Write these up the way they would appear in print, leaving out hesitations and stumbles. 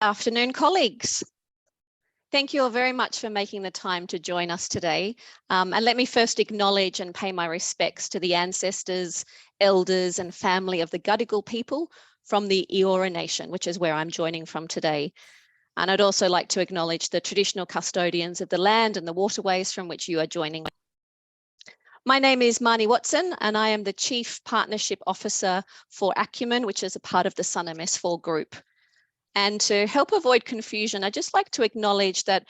Afternoon, colleagues. Thank you all very much for making the time to join us today. And let me first acknowledge and pay my respects to the ancestors, elders and family of the Gadigal people from the Eora Nation, which is where I'm joining from today. And I'd also like to acknowledge the traditional custodians of the land and the waterways from which you are joining. My name is Marnie Watson and I am the Chief Partnership Officer for Acumen, which is a part of the Sannam S4 Group. And to help avoid confusion, I'd just like to acknowledge that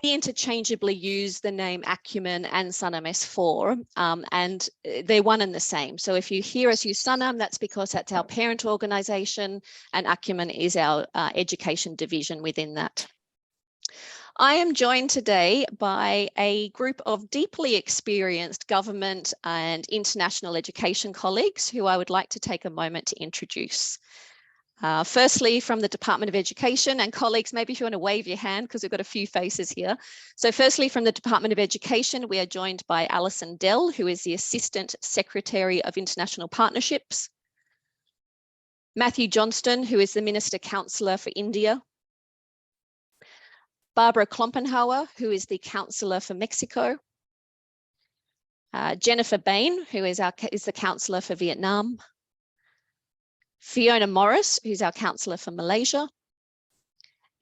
we interchangeably use the name Acumen and Sannam S4, and they're one and the same. So if you hear us use Sannam, that's because that's our parent organisation, and Acumen is our education division within that. I am joined today by a group of deeply experienced government and international education colleagues who I would like to take a moment to introduce. Firstly, from the Department of Education, and colleagues, maybe if you want to wave your hand because we've got a few faces here. So firstly, from the Department of Education, we are joined by Alison Dell, who is the Assistant Secretary of International Partnerships. Matthew Johnston, who is the Minister Councillor for India. Barbara Klompenhauer, who is the Councillor for Mexico. Jennifer Bain, who is the Councillor for Vietnam. Fiona Morris, who's our councillor for Malaysia,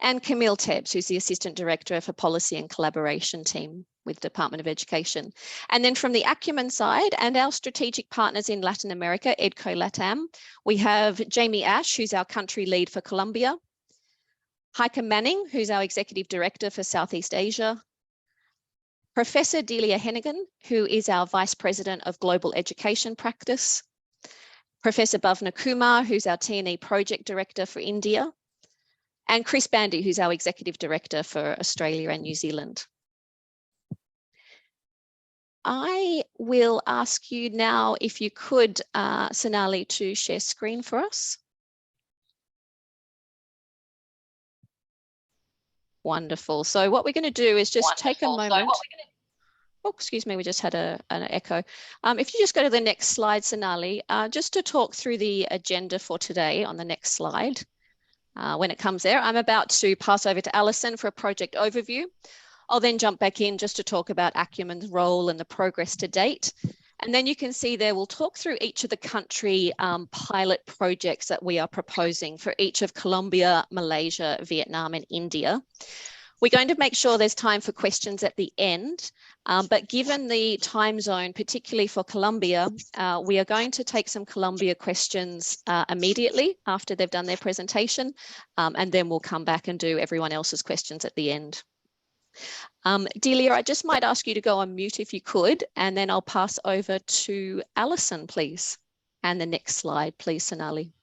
and Camille Tebbs, who's the Assistant Director for Policy and Collaboration Team with the Department of Education. And then from the Acumen side and our strategic partners in Latin America, EDCO LATAM, we have Jamie Ash, who's our country lead for Colombia, Heike Manning, who's our Executive Director for Southeast Asia, Professor Delia Hennigan, who is our Vice President of Global Education Practice, Professor Bhavna Kumar, who's our T&E Project Director for India, and Chris Bandy, who's our Executive Director for Australia and New Zealand. I will ask you now if you could, Sonali, to share screen for us. Wonderful. So what we're going to do is just take a moment. Oh, excuse me, we just had an echo. If you just go to the next slide, Sonali, just to talk through the agenda for today on the next slide. When it comes there, I'm about to pass over to Alison for a project overview. I'll then jump back in just to talk about Acumen's role and the progress to date. And then you can see there, we'll talk through each of the country pilot projects that we are proposing for each of Colombia, Malaysia, Vietnam, and India. We're going to make sure there's time for questions at the end, but given the time zone, particularly for Colombia, we are going to take some Colombia questions immediately after they've done their presentation, and then we'll come back and do everyone else's questions at the end. Delia, I just might ask you to go on mute if you could, and then I'll pass over to Alison, please. And the next slide, please, Sonali.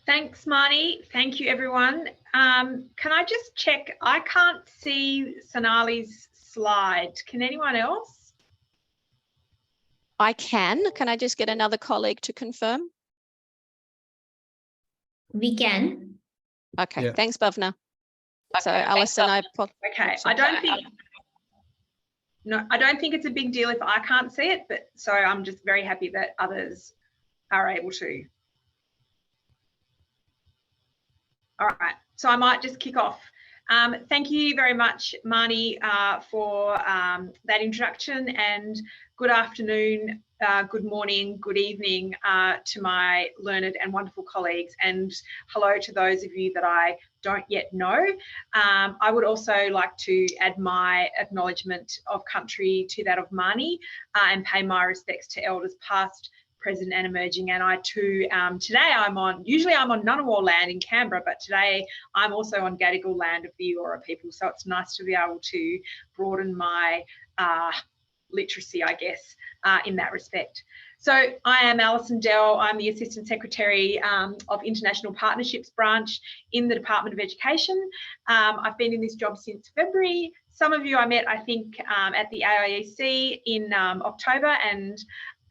Thanks, Marnie. Thank you, everyone. Can I just check? I can't see Sonali's slide. Can anyone else? I can. Can I just get another colleague to confirm? We can. Okay, Yeah. Thanks, Bhavna. Okay, so Alison, okay, I don't think it's a big deal if I can't see it, but so I'm just very happy that others are able to. All right, so I might just kick off. Thank you very much, Marnie, for that introduction, and good afternoon, good morning, good evening to my learned and wonderful colleagues, and hello to those of you that I don't yet know. I would also like to add my acknowledgement of country to that of Marnie and pay my respects to elders past, present and emerging. And I too, today usually I'm on Ngunnawal land in Canberra, but today I'm also on Gadigal land of the Eora people. So it's nice to be able to broaden my literacy, I guess, in that respect. So I am Alison Dell. I'm the Assistant Secretary of International Partnerships branch in the Department of Education. I've been in this job since February. Some of you I met, I think, at the AIEC in October, and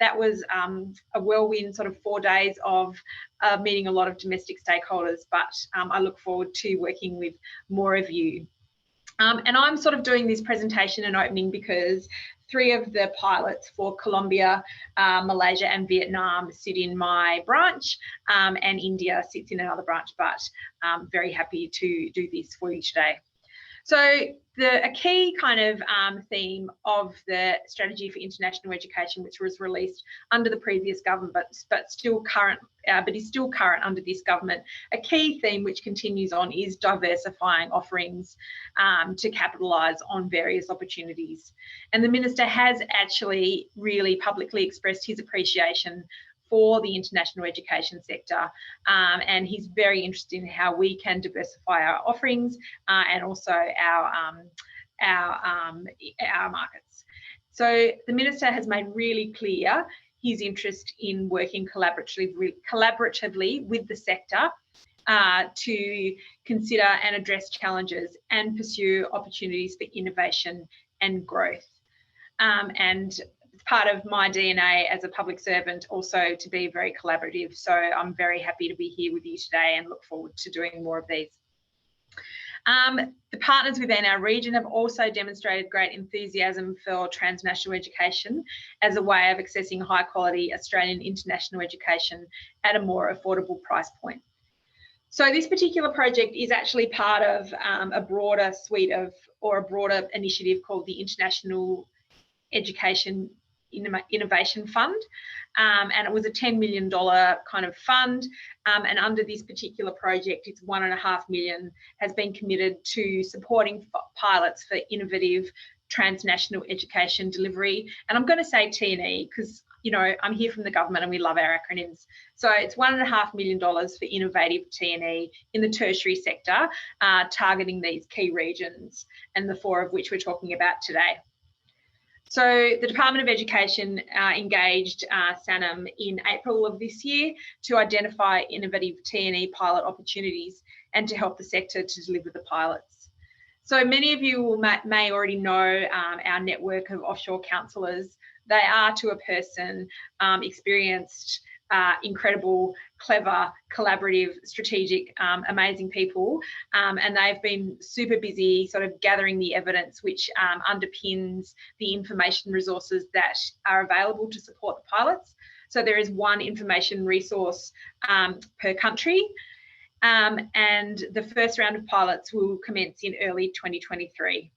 that was a whirlwind sort of 4 days of meeting a lot of domestic stakeholders, but I look forward to working with more of you. And I'm sort of doing this presentation and opening because 3 of the pilots for Colombia, Malaysia and Vietnam sit in my branch, and India sits in another branch, but I'm very happy to do this for you today. So a key kind of theme of the strategy for international education, which was released under the previous government, but still current, but is still current under this government, a key theme which continues on is diversifying offerings to capitalise on various opportunities. And the Minister has actually really publicly expressed his appreciation for the international education sector, and he's very interested in how we can diversify our offerings and also our markets. So the Minister has made really clear his interest in working collaboratively with the sector to consider and address challenges and pursue opportunities for innovation and growth. And it's part of my DNA as a public servant also to be very collaborative. So I'm very happy to be here with you today and look forward to doing more of these. The partners within our region have also demonstrated great enthusiasm for transnational education as a way of accessing high quality Australian international education at a more affordable price point. So this particular project is actually part of a broader suite of, or a broader initiative called the International Education Innovation Fund, and it was a $10 million kind of fund, and under this particular project it's $1.5 million has been committed to supporting pilots for innovative transnational education delivery. And I'm going to say T&E because, you know, I'm here from the government and we love our acronyms. So it's $1.5 million for innovative T&E in the tertiary sector, targeting these key regions, and the 4 of which we're talking about today. So the Department of Education engaged Sannam in April of this year to identify innovative T&E pilot opportunities and to help the sector to deliver the pilots. So many of you may already know our network of offshore counsellors. They are, to a person, experienced, incredible, clever, collaborative, strategic, amazing people, and they've been super busy sort of gathering the evidence which underpins the information resources that are available to support the pilots. So there is 1 information resource per country, and the first round of pilots will commence in early 2023.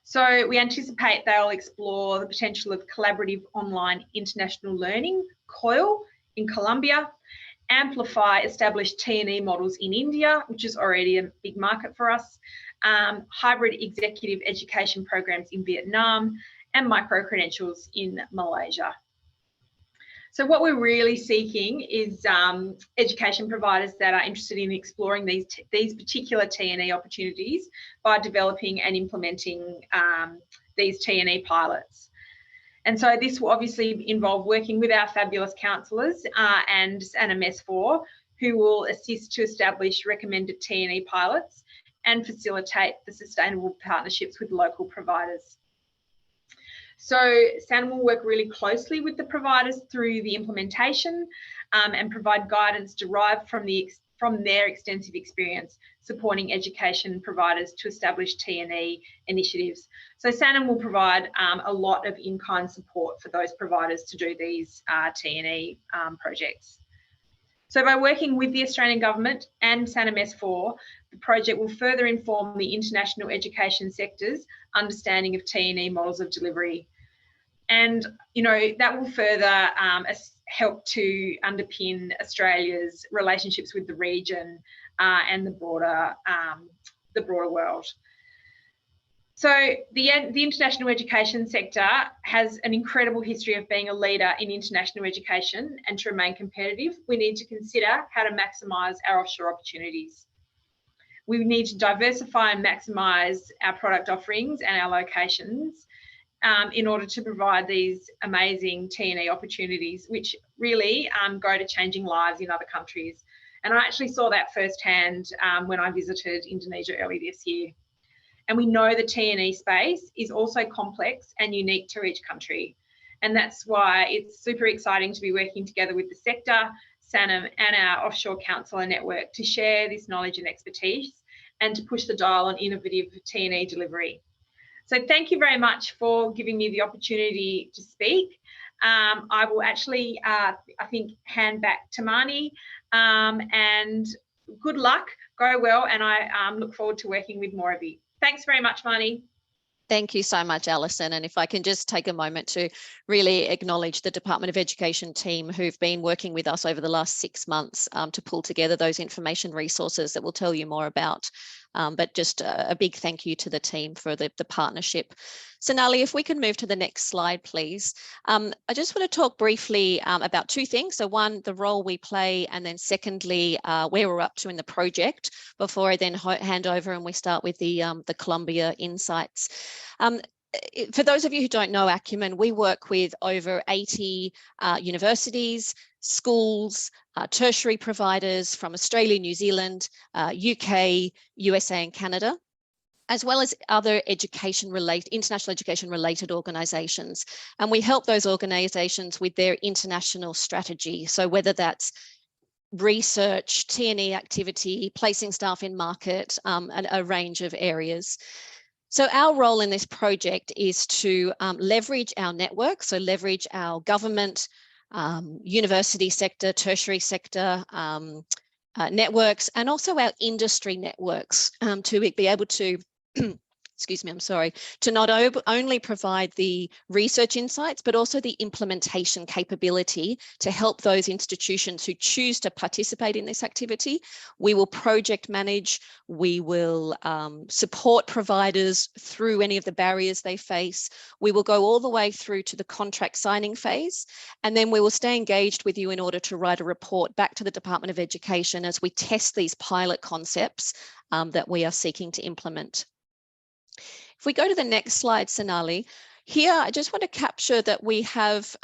So we anticipate they'll explore the potential of collaborative online international learning, COIL, in Colombia, amplify established T&E models in India, which is already a big market for us, hybrid executive education programs in Vietnam, and micro-credentials in Malaysia. So what we're really seeking is education providers that are interested in exploring these particular T&E opportunities by developing and implementing these T&E pilots. And so this will obviously involve working with our fabulous counsellors and Sannam S4, who will assist to establish recommended T&E pilots and facilitate the sustainable partnerships with local providers. So Sannam will work really closely with the providers through the implementation and provide guidance derived from their extensive experience supporting education providers to establish T&E initiatives. So Sannam will provide a lot of in-kind support for those providers to do these T&E projects. So by working with the Australian Government and Sannam S4, the project will further inform the international education sector's understanding of T&E models of delivery. And, you know, that will further help to underpin Australia's relationships with the region and the broader world. So the international education sector has an incredible history of being a leader in international education, and to remain competitive, we need to consider how to maximise our offshore opportunities. We need to diversify and maximise our product offerings and our locations in order to provide these amazing T&E opportunities, which really go to changing lives in other countries. And I actually saw that firsthand when I visited Indonesia early this year. And we know the T&E space is also complex and unique to each country. And that's why it's super exciting to be working together with the sector, Sannam, and our offshore counsellor network to share this knowledge and expertise and to push the dial on innovative T&E delivery. So thank you very much for giving me the opportunity to speak. I will actually, I think, hand back to Marnie, and good luck, go well, and I look forward to working with more of you. Thanks very much, Marnie. Thank you so much, Alison. And if I can just take a moment to really acknowledge the Department of Education team who've been working with us over the last 6 months to pull together those information resources that we'll tell you more about. But just a big thank you to the team for the partnership. Sonali, if we can move to the next slide, please. I just want to talk briefly about two things. So one, the role we play, and then secondly, where we're up to in the project before I then hand over and we start with the Columbia insights. For those of you who don't know Acumen, we work with over 80 universities, schools, tertiary providers from Australia, New Zealand, UK, USA and Canada, as well as other international education related organisations. And we help those organisations with their international strategy. So whether that's research, T&E activity, placing staff in market, and a range of areas. So our role in this project is to leverage our network, so leverage our government, university sector, tertiary sector networks, and also our industry networks to be able to excuse me, I'm sorry, to not only provide the research insights, but also the implementation capability to help those institutions who choose to participate in this activity. We will project manage, we will support providers through any of the barriers they face. We will go all the way through to the contract signing phase, and then we will stay engaged with you in order to write a report back to the Department of Education as we test these pilot concepts that we are seeking to implement. If we go to the next slide, Sonali, here I just want to capture that we have,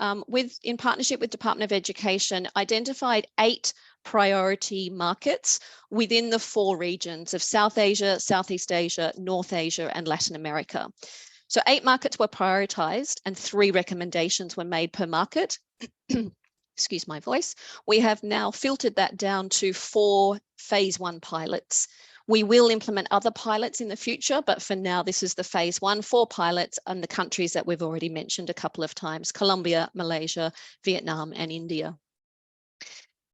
in partnership with Department of Education, identified 8 priority markets within the 4 regions of South Asia, Southeast Asia, North Asia, and Latin America. So 8 markets were prioritized and 3 recommendations were made per market. Excuse my voice. We have now filtered that down to 4 phase 1 pilots. We will implement other pilots in the future, but for now, this is the phase 1, 4 pilots and the countries that we've already mentioned a couple of times: Colombia, Malaysia, Vietnam, and India.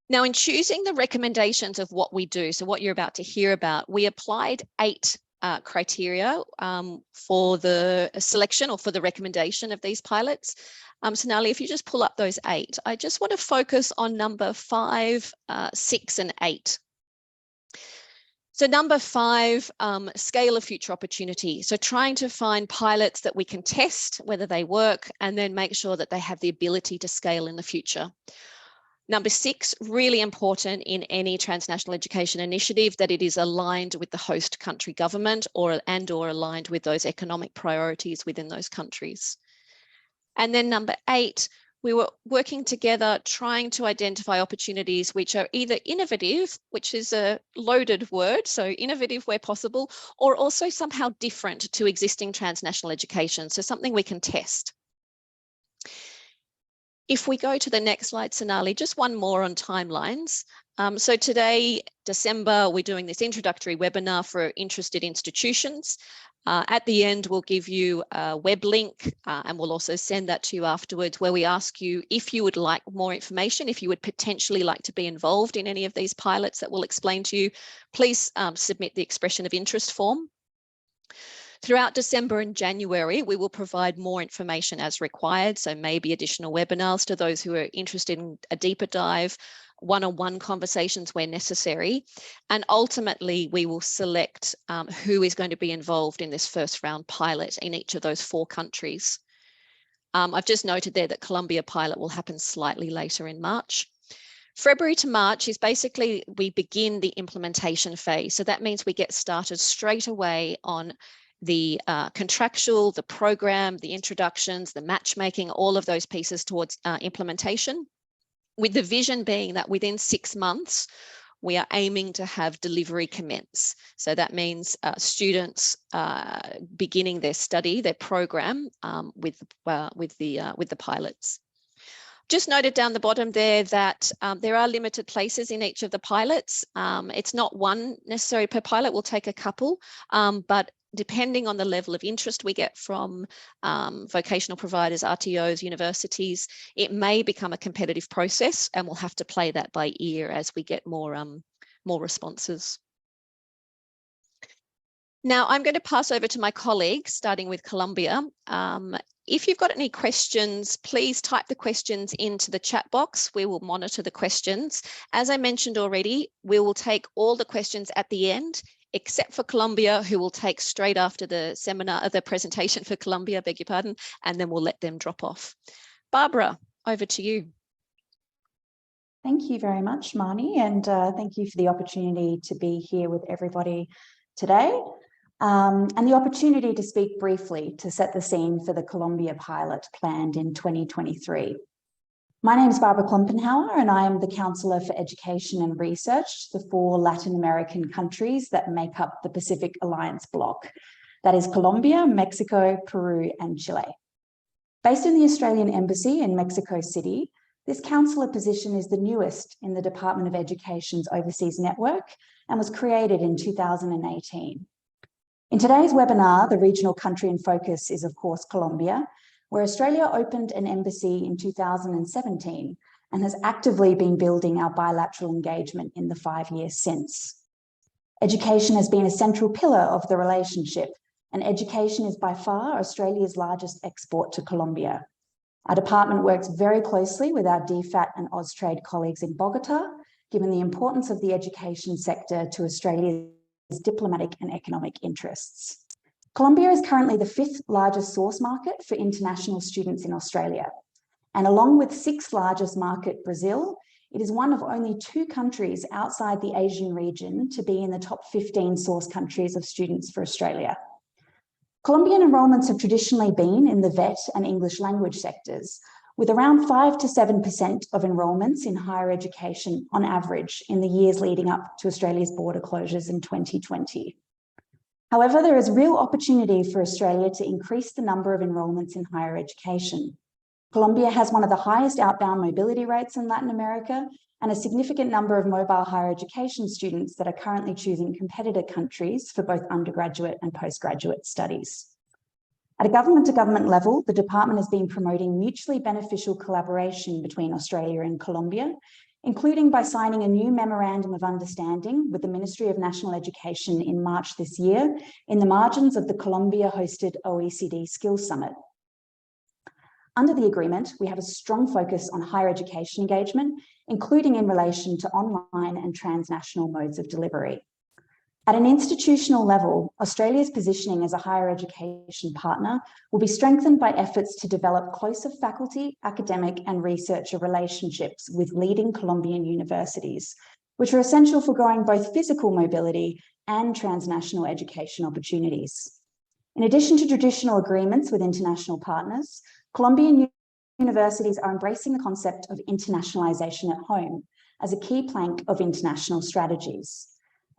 Now, in choosing the recommendations of what we do, so what you're about to hear about, we applied 8 criteria for the selection or for the recommendation of these pilots. Sonali, if you just pull up those 8, I just want to focus on number 5, 6, and 8. So number 5, scale of future opportunity. So trying to find pilots that we can test whether they work and then make sure that they have the ability to scale in the future. Number 6, really important in any transnational education initiative, that it is aligned with the host country government or aligned with those economic priorities within those countries. And then number 8, we were working together trying to identify opportunities which are either innovative, which is a loaded word, so innovative where possible, or also somehow different to existing transnational education, so something we can test. If we go to the next slide, Sonali, just one more on timelines. So today, December, we're doing this introductory webinar for interested institutions. At the end, we'll give you a web link and we'll also send that to you afterwards, where we ask you if you would like more information, if you would potentially like to be involved in any of these pilots that we'll explain to you, please submit the expression of interest form. Throughout December and January, we will provide more information as required, so maybe additional webinars to those who are interested in a deeper dive, one-on-one conversations where necessary, and ultimately we will select who is going to be involved in this first round pilot in each of those 4 countries. I've just noted there that Colombia pilot will happen slightly later in March. February to March is basically we begin the implementation phase, so that means we get started straight away on the contractual, the program, the introductions, the matchmaking, all of those pieces towards implementation, with the vision being that within 6 months, we are aiming to have delivery commence. So that means students beginning their study, their program with the pilots. Just noted down the bottom there that there are limited places in each of the pilots. It's not one necessary per pilot, we'll take a couple, but depending on the level of interest we get from vocational providers, RTOs, universities, it may become a competitive process, and we'll have to play that by ear as we get more responses. Now I'm going to pass over to my colleagues, starting with Colombia. If you've got any questions, please type the questions into the chat box. We will monitor the questions. As I mentioned already, we will take all the questions at the end, except for Colombia, who will take straight after the seminar, the presentation for Colombia, beg your pardon, and then we'll let them drop off. Barbara, over to you. Thank you very much, Marnie, and thank you for the opportunity to be here with everybody today, and the opportunity to speak briefly to set the scene for the Colombia pilot planned in 2023. My name is Barbara Klumpenhauer, and I am the Councillor for Education and Research, the 4 Latin American countries that make up the Pacific Alliance bloc. That is Colombia, Mexico, Peru, and Chile. Based in the Australian Embassy in Mexico City, this councillor position is the newest in the Department of Education's overseas network and was created in 2018. In today's webinar, the regional country in focus is, of course, Colombia, where Australia opened an embassy in 2017 and has actively been building our bilateral engagement in the 5 years since. Education has been a central pillar of the relationship, and education is by far Australia's largest export to Colombia. Our department works very closely with our DFAT and Austrade colleagues in Bogota, given the importance of the education sector to Australia's diplomatic and economic interests. Colombia is currently the 5th largest source market for international students in Australia. And along with 6th largest market, Brazil, it is one of only 2 countries outside the Asian region to be in the top 15 source countries of students for Australia. Colombian enrolments have traditionally been in the VET and English language sectors, with around 5 to 7% of enrolments in higher education on average in the years leading up to Australia's border closures in 2020. However, there is real opportunity for Australia to increase the number of enrolments in higher education. Colombia has one of the highest outbound mobility rates in Latin America and a significant number of mobile higher education students that are currently choosing competitor countries for both undergraduate and postgraduate studies. At a government-to-government level, the department has been promoting mutually beneficial collaboration between Australia and Colombia, including by signing a new memorandum of understanding with the Ministry of National Education in March this year in the margins of the Colombia-hosted OECD Skills Summit. Under the agreement, we have a strong focus on higher education engagement, including in relation to online and transnational modes of delivery. At an institutional level, Australia's positioning as a higher education partner will be strengthened by efforts to develop closer faculty, academic, and researcher relationships with leading Colombian universities, which are essential for growing both physical mobility and transnational education opportunities. In addition to traditional agreements with international partners, Colombian universities are embracing the concept of internationalization at home as a key plank of international strategies.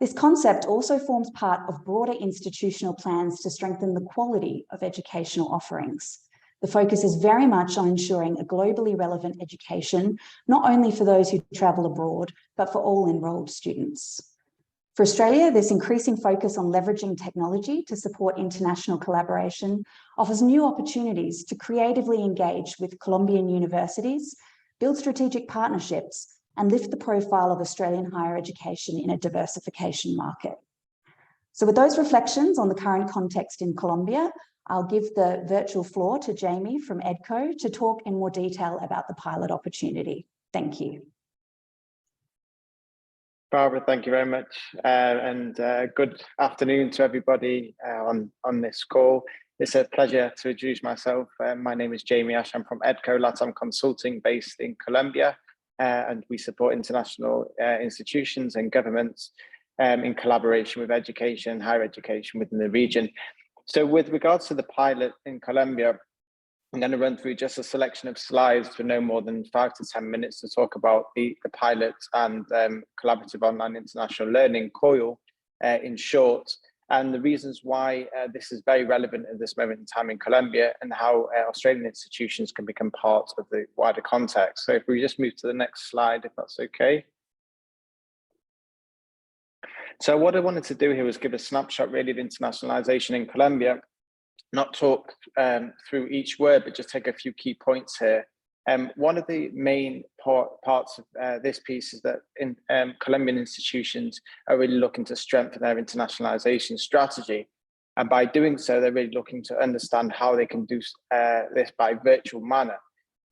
This concept also forms part of broader institutional plans to strengthen the quality of educational offerings. The focus is very much on ensuring a globally relevant education, not only for those who travel abroad, but for all enrolled students. For Australia, this increasing focus on leveraging technology to support international collaboration offers new opportunities to creatively engage with Colombian universities, build strategic partnerships, and lift the profile of Australian higher education in a diversification market. So with those reflections on the current context in Colombia, I'll give the virtual floor to Jamie from EDCO to talk in more detail about the pilot opportunity. Thank you. Barbara, thank you very much, and good afternoon to everybody on this call. It's a pleasure to introduce myself. My name is Jamie Ash. I'm from EDCO LATAM Consulting based in Colombia, and we support international institutions and governments in collaboration with education, higher education within the region. So with regards to the pilot in Colombia, I'm going to run through just a selection of slides for no more than 5 to 10 minutes to talk about the pilot and collaborative online international learning, COIL, in short, and the reasons why this is very relevant at this moment in time in Colombia, and how Australian institutions can become part of the wider context. So if we just move to the next slide, if that's okay. So what I wanted to do here was give a snapshot really of internationalization in Colombia, not talk through each word, but just take a few key points here. One of the main parts of this piece is that Colombian institutions are really looking to strengthen their internationalization strategy. And by doing so, they're really looking to understand how they can do this by virtual manner.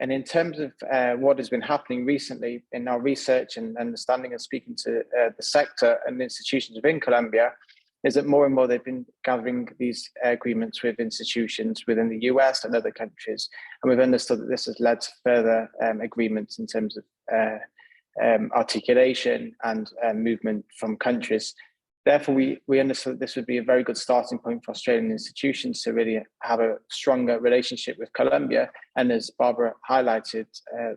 And in terms of what has been happening recently in our research and understanding and speaking to the sector and institutions within Colombia, is that more and more they've been gathering these agreements with institutions within the US and other countries. And we've understood that this has led to further agreements in terms of articulation and movement from countries. Therefore, we understood that this would be a very good starting point for Australian institutions to really have a stronger relationship with Colombia. And as Barbara highlighted,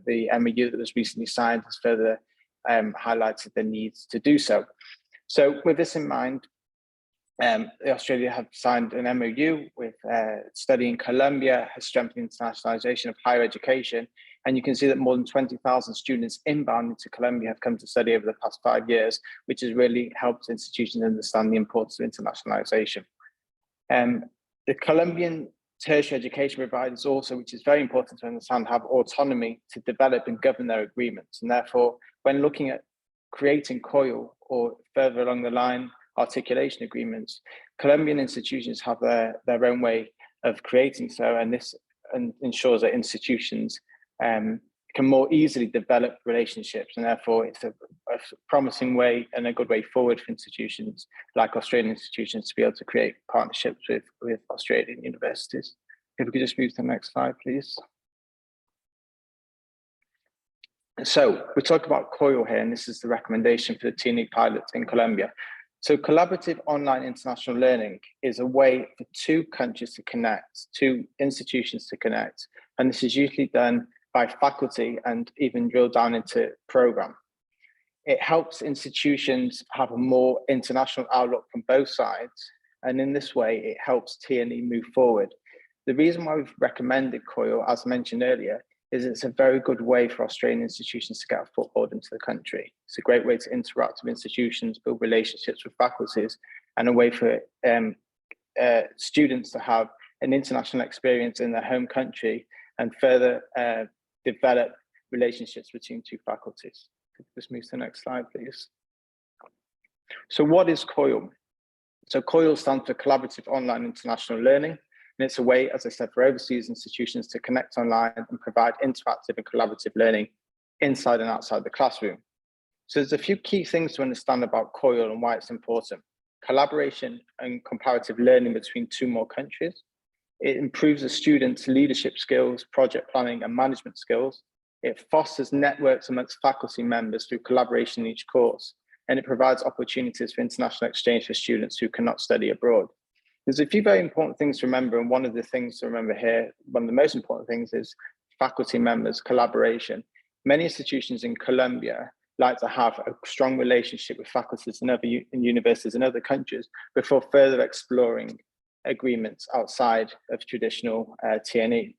the MOU that was recently signed has further highlighted the need to do so. So with this in mind, Australia have signed an MOU with Study in Colombia, has strengthened internationalization of higher education. And you can see that more than 20,000 students inbound into Colombia have come to study over the past 5 years, which has really helped institutions understand the importance of internationalization. The Colombian tertiary education providers also, which is very important to understand, have autonomy to develop and govern their agreements. And therefore, when looking at creating COIL or further along the line, articulation agreements, Colombian institutions have their own way of creating so, and this ensures that institutions can more easily develop relationships, and therefore it's a promising way and a good way forward for institutions like Australian institutions to be able to create partnerships with Australian universities. If we could just move to the next slide, please. So we talk about COIL here, and this is the recommendation for the TNE pilot in Colombia. So collaborative online international learning is a way for two countries to connect, two institutions to connect. And this is usually done by faculty and even drill down into program. It helps institutions have a more international outlook from both sides. And in this way, it helps TNE move forward. The reason why we've recommended COIL, as mentioned earlier, is it's a very good way for Australian institutions to get a foothold into the country. It's a great way to interact with institutions, build relationships with faculties, and a way for students to have an international experience in their home country and further develop relationships between two faculties. Just move to the next slide, please. So what is COIL? So COIL stands for Collaborative Online International Learning. And it's a way, as I said, for overseas institutions to connect online and provide interactive and collaborative learning inside and outside the classroom. So there's a few key things to understand about COIL and why it's important. Collaboration and comparative learning between two more countries. It improves the students' leadership skills, project planning and management skills. It fosters networks amongst faculty members through collaboration in each course. And it provides opportunities for international exchange for students who cannot study abroad. There's a few very important things to remember, and one of the things to remember here, one of the most important things is faculty members, collaboration. Many institutions in Colombia like to have a strong relationship with faculties in other universities in other countries before further exploring agreements outside of traditional TNE.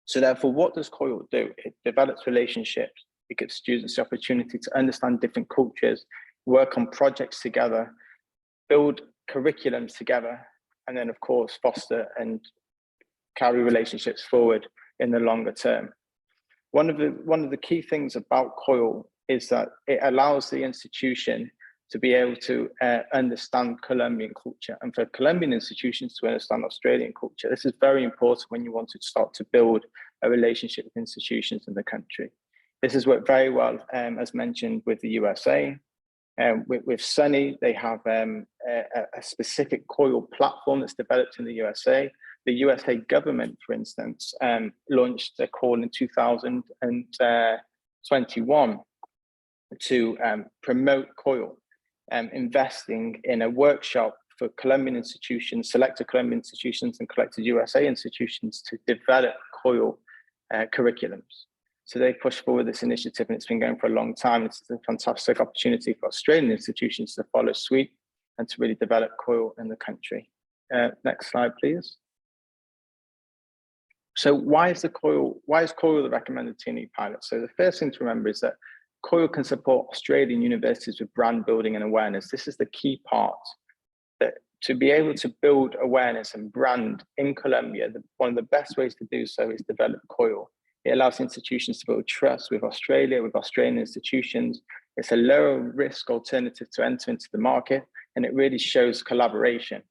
So therefore, what does COIL do? It develops relationships. It gives students the opportunity to understand different cultures, work on projects together, build curriculums together, and then of course foster and carry relationships forward in the longer term. One of the key things about COIL is that it allows the institution to be able to understand Colombian culture, and for Colombian institutions to understand Australian culture. This is very important when you want to start to build a relationship with institutions in the country. This has worked very well, as mentioned, with the USA. With Sunny, they have a specific COIL platform that's developed in the USA. The USA government, for instance, launched a call in 2021 to promote COIL, investing in a workshop for Colombian institutions, selected Colombian institutions and collected USA institutions to develop COIL curriculums. So they pushed forward this initiative, and it's been going for a long time. It's a fantastic opportunity for Australian institutions to follow suit and to really develop COIL in the country. Next slide, please. So why is COIL the recommended T&E pilot? So the first thing to remember is that COIL can support Australian universities with brand building and awareness. This is the key part, that to be able to build awareness and brand in Colombia, one of the best ways to do so is develop COIL. It allows institutions to build trust with Australia, with Australian institutions. It's a lower risk alternative to enter into the market, and it really shows collaboration.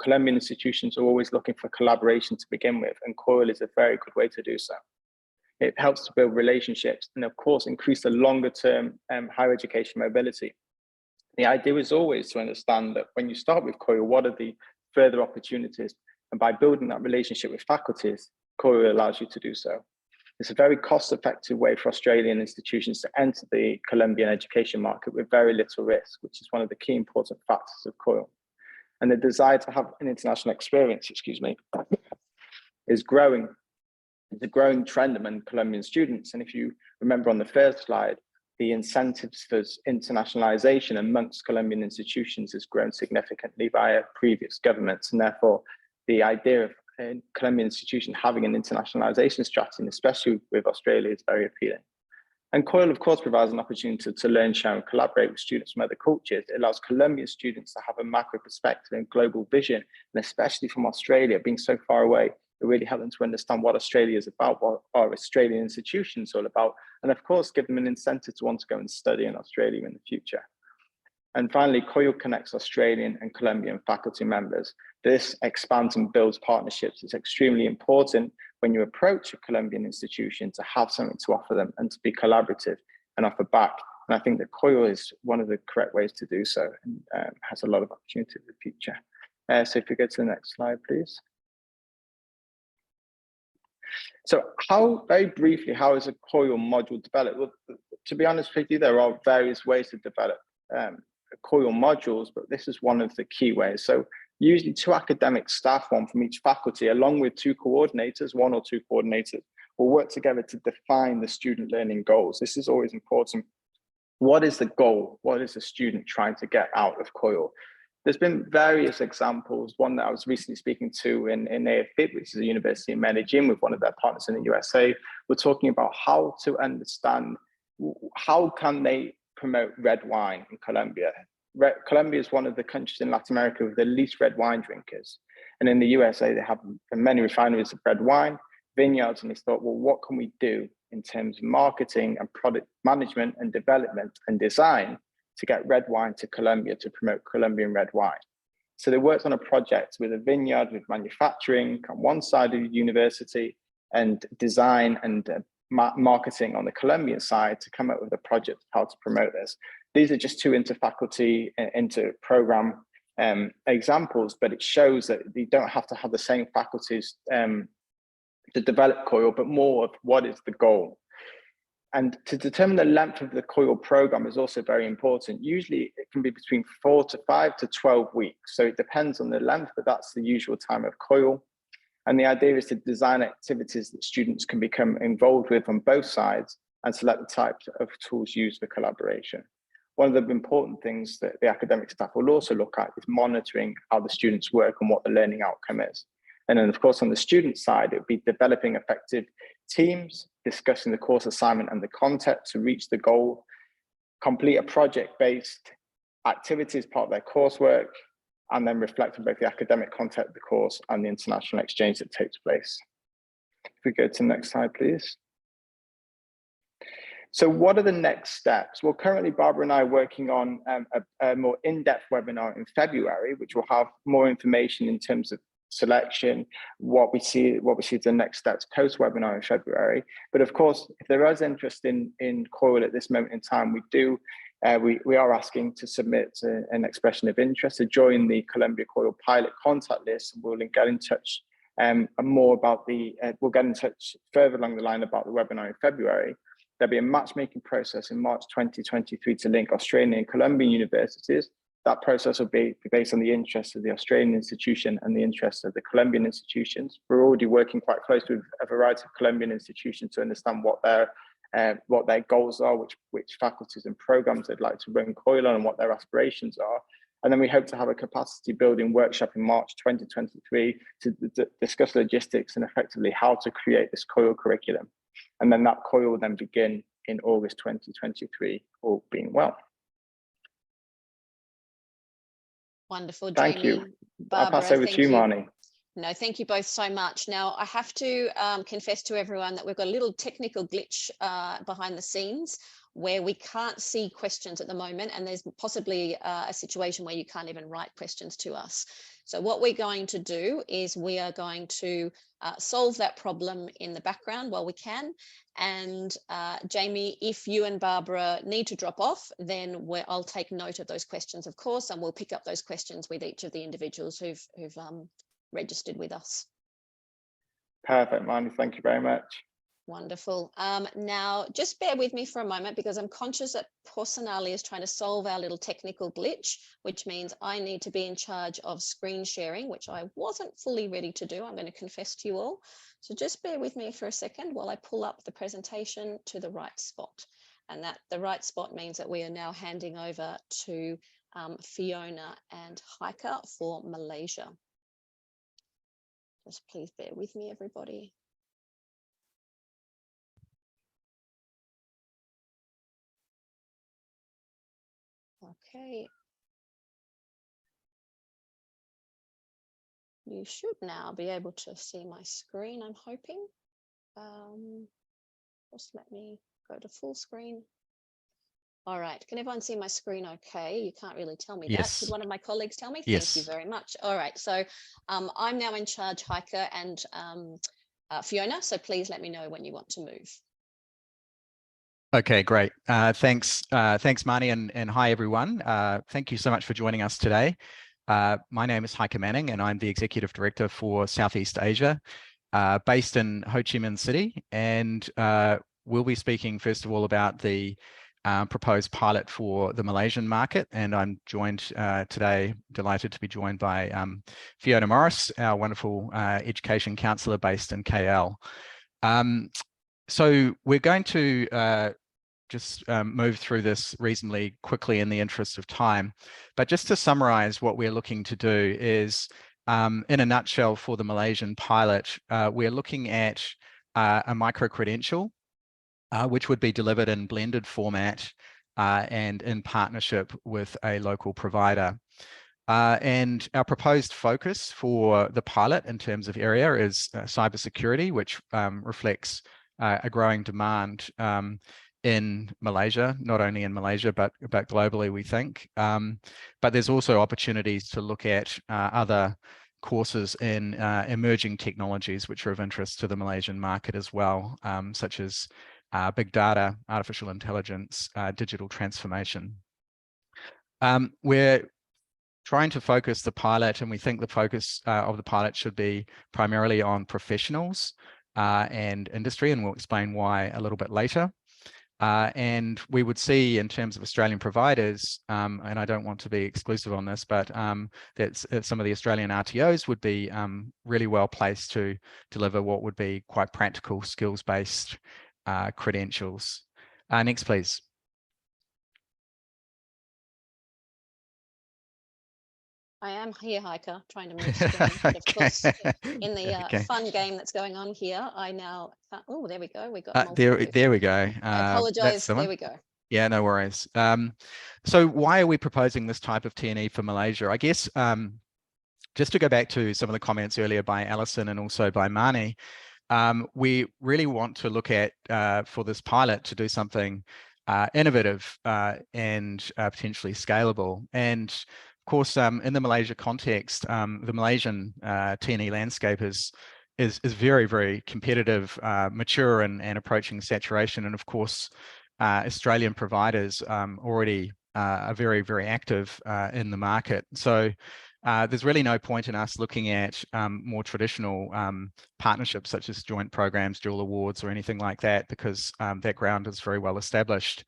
Colombian institutions are always looking for collaboration to begin with, and COIL is a very good way to do so. It helps to build relationships and, of course, increase the longer term higher education mobility. The idea is always to understand that when you start with COIL, what are the further opportunities? And by building that relationship with faculties, COIL allows you to do so. It's a very cost-effective way for Australian institutions to enter the Colombian education market with very little risk, which is one of the key important factors of COIL. And the desire to have an international experience, is growing. It's a growing trend among Colombian students. And if you remember on the first slide, the incentives for internationalization amongst Colombian institutions has grown significantly via previous governments. And therefore, the idea of a Colombian institution having an internationalization strategy, especially with Australia, is very appealing. And COIL, of course, provides an opportunity to learn, share, and collaborate with students from other cultures. It allows Colombian students to have a macro perspective and global vision, and especially from Australia, being so far away, it really helps them to understand what Australia is about, what our Australian institutions are all about, and of course, give them an incentive to want to go and study in Australia in the future. And finally, COIL connects Australian and Colombian faculty members. This expands and builds partnerships. It's extremely important when you approach a Colombian institution to have something to offer them and to be collaborative and offer back. And I think that COIL is one of the correct ways to do so, and has a lot of opportunity in the future. So if we go to the next slide, please. So very briefly, how is a COIL module developed? Well, to be honest with you, there are various ways to develop COIL modules, but this is one of the key ways. So usually 2 academic staff, one from each faculty, along with 2 coordinators, 1 or 2 coordinators, will work together to define the student learning goals. This is always important. What is the goal? What is the student trying to get out of COIL? There's been various examples. One that I was recently speaking to in AFIT, which is a university in Medellin with one of their partners in the USA. We're talking about how to understand how can they promote red wine in Colombia. Colombia is one of the countries in Latin America with the least red wine drinkers. And in the USA, they have many refineries of red wine, vineyards, and they thought, well, what can we do in terms of marketing and product management and development and design to get red wine to Colombia, to promote Colombian red wine? So they worked on a project with a vineyard, with manufacturing on one side of the university and design and marketing on the Colombian side to come up with a project of how to promote this. These are just 2 inter-faculty, inter-program examples, but it shows that you don't have to have the same faculties to develop COIL, but more of what is the goal. And to determine the length of the COIL program is also very important. Usually it can be between 4 to 5 to 12 weeks. So it depends on the length, but that's the usual time of COIL. And the idea is to design activities that students can become involved with on both sides and select the types of tools used for collaboration. One of the important things that the academic staff will also look at is monitoring how the students work and what the learning outcome is. And then, of course, on the student side, it would be developing effective teams, discussing the course assignment and the content to reach the goal, complete a project-based activity as part of their coursework, and then reflect on both the academic content of the course and the international exchange that takes place. If we go to the next slide, please. So what are the next steps? Well, currently Barbara and I are working on a more in-depth webinar in February, which will have more information in terms of selection, what we see as the next steps post-webinar in February. But of course, if there is interest in COIL at this moment in time, we are asking to submit an expression of interest to join the Colombia COIL pilot contact list. We'll get in touch more about we'll get in touch further along the line about the webinar in February. There'll be a matchmaking process in March 2023 to link Australian and Colombian universities. That process will be based on the interests of the Australian institution and the interests of the Colombian institutions. We're already working quite closely with a variety of Colombian institutions to understand what their goals are, which faculties and programs they'd like to run COIL on, and what their aspirations are. And then we hope to have a capacity building workshop in March 2023 to discuss logistics and effectively how to create this COIL curriculum. And then that COIL will then begin in August 2023, all being well. Wonderful, Thank Jamie. you. Barbara, I'll pass over to you, Marnie. No, thank you both so much. Now, I have to confess to everyone that we've got a little technical glitch behind the scenes where we can't see questions at the moment, and there's possibly a situation where you can't even write questions to us. So what we're going to do is we are going to solve that problem in the background while we can. And Jamie, if you and Barbara need to drop off, then I'll take note of those questions, of course, and we'll pick up those questions with each of the individuals who've registered with us. Perfect, Marnie. Thank you very much. Wonderful. Now, just bear with me for a moment because I'm conscious that Porsanali is trying to solve our little technical glitch, which means I need to be in charge of screen sharing, which I wasn't fully ready to do. I'm going to confess to you all. So just bear with me for a second while I pull up the presentation to the right spot. And that the right spot means that we are now handing over to Fiona and Heike for Malaysia. Just please bear with me, everybody. Okay. You should now be able to see my screen, I'm hoping. Just let me go to full screen. All right, can everyone see my screen okay? You can't really tell me that. Could one of my colleagues tell me? Yes. Thank you very much. All right, so I'm now in charge, Heike and Fiona, so please let me know when you want to move. Okay, great. Thanks, Marnie, and hi, everyone. Thank you so much for joining us today. My name is Heike Manning, and I'm the Executive Director for Southeast Asia, based in Ho Chi Minh City. And we'll be speaking, first of all, about the proposed pilot for the Malaysian market. And I'm joined today, delighted to be joined by Fiona Morris, our wonderful education counsellor based in KL. So we're going to just move through this reasonably quickly in the interest of time. But just to summarize, what we're looking to do is, in a nutshell, for the Malaysian pilot, we're looking at a micro-credential, which would be delivered in blended format and in partnership with a local provider. And our proposed focus for the pilot in terms of area is cybersecurity, which reflects a growing demand in Malaysia, not only in Malaysia, but globally, we think. But there's also opportunities to look at other courses in emerging technologies, which are of interest to the Malaysian market as well, such as big data, artificial intelligence, digital transformation. We're trying to focus the pilot, and we think the focus of the pilot should be primarily on professionals and industry, and we'll explain why a little bit later. And we would see, in terms of Australian providers, and I don't want to be exclusive on this, but that some of the Australian RTOs would be really well placed to deliver what would be quite practical, skills-based credentials. Next, please. I am here, Heike, trying to move screen. But of course, in the fun game that's going on here, I now can't. Oh, there we go. We got there we go. I apologize. There we go. Yeah, no worries. So why are we proposing this type of T&E for Malaysia? I guess just to go back to some of the comments earlier by Alison and also by Marnie, we really want to look at, for this pilot, to do something innovative and potentially scalable. And of course, in the Malaysia context, the Malaysian T&E landscape is very, very competitive, mature, and approaching saturation. And of course, Australian providers already are very, very active in the market. So there's really no point in us looking at more traditional partnerships such as joint programs, dual awards, or anything like that, because that ground is very well established.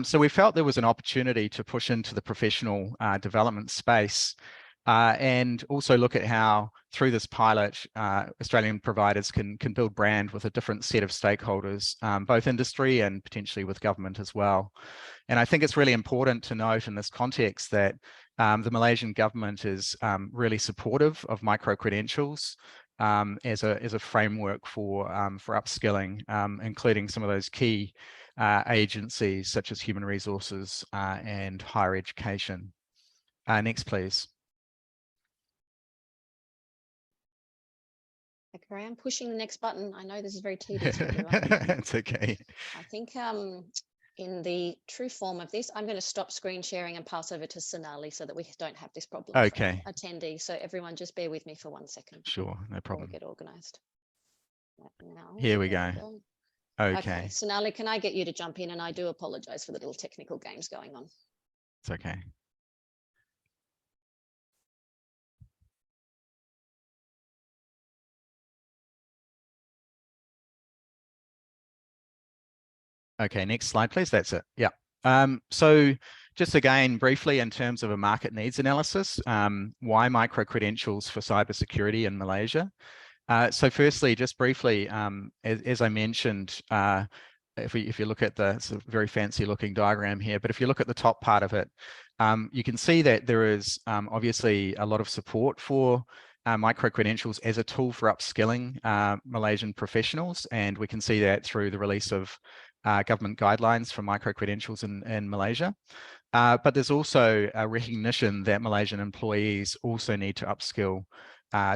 So we felt there was an opportunity to push into the professional development space and also look at how through this pilot, Australian providers can build brand with a different set of stakeholders, both industry and potentially with government as well. And I think it's really important to note in this context that the Malaysian government is really supportive of micro-credentials as a framework for upskilling, including some of those key agencies such as human resources and higher education. Next, please. Okay, I'm pushing the next button. I know this is very tedious. It's okay. I think in the true form of this, I'm going to stop screen sharing and pass over to Sonali so that we don't have this problem. Okay. For attendees. So everyone just bear with me for 1 second. Sure, no problem. We get organized. Now, Here we go. Okay. Sonali, can I get you to jump in? And I do apologize for the little technical games going on. It's okay. Okay, next slide, please. That's it. Yeah. So just again, briefly, in terms of a market needs analysis, why micro-credentials for cybersecurity in Malaysia? So firstly, just briefly, as I mentioned, if you look at the sort of very fancy looking diagram here, but if you look at the top part of it, you can see that there is obviously a lot of support for micro-credentials as a tool for upskilling Malaysian professionals. And we can see that through the release of government guidelines for micro-credentials in Malaysia. But there's also a recognition that Malaysian employees also need to upskill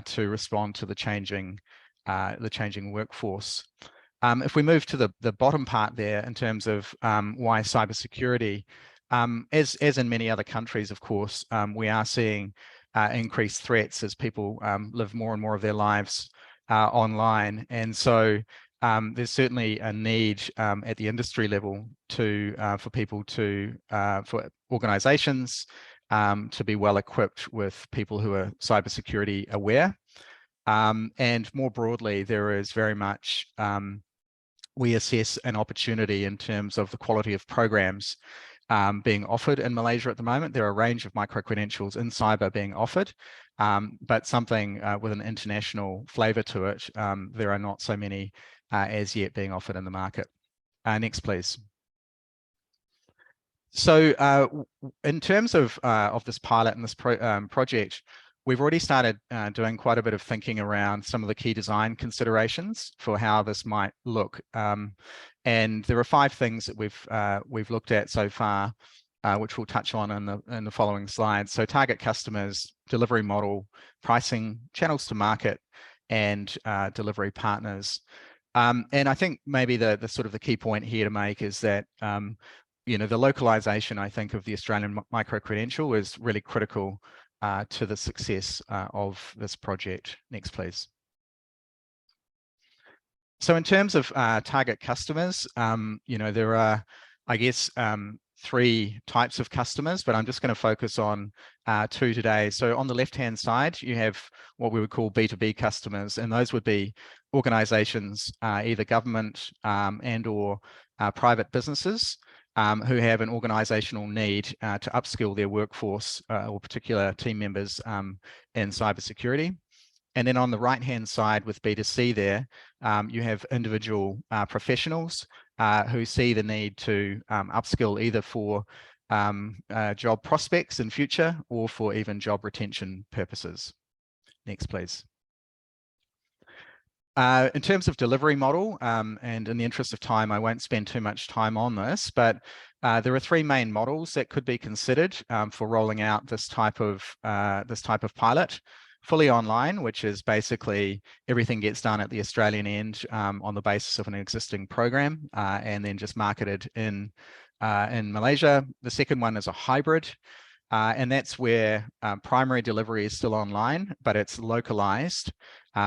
to respond to the changing workforce. If we move to the bottom part there in terms of why cybersecurity, as in many other countries, of course, we are seeing increased threats as people live more and more of their lives online. And so there's certainly a need at the industry level for organizations to be well equipped with people who are cybersecurity aware. And more broadly, there is very much, we assess an opportunity in terms of the quality of programs being offered in Malaysia at the moment. There are a range of micro-credentials in cyber being offered, but something with an international flavor to it. There are not so many as yet being offered in the market. Next, please. So in terms of this pilot and this project, we've already started doing quite a bit of thinking around some of the key design considerations for how this might look. And there are 5 things that we've looked at so far, which we'll touch on in the following slides. So target customers, delivery model, pricing, channels to market, and delivery partners. And I think maybe the sort of the key point here to make is that you know, the localization, I think, of the Australian micro-credential is really critical to the success of this project. Next, please. So in terms of target customers, you know, there are, I guess, 3 types of customers, but I'm just going to focus on 2 today. So on the left-hand side, you have what we would call B2B customers, and those would be organizations, either government and or private businesses who have an organizational need to upskill their workforce or particular team members in cybersecurity. And then on the right-hand side with B2C there, you have individual professionals who see the need to upskill either for job prospects in future or for even job retention purposes. Next, please. In terms of delivery model, and in the interest of time, I won't spend too much time on this, but there are 3 main models that could be considered for rolling out this type of pilot. Fully online, which is basically everything gets done at the Australian end on the basis of an existing program and then just marketed in Malaysia. The second one is a hybrid, and that's where primary delivery is still online, but it's localized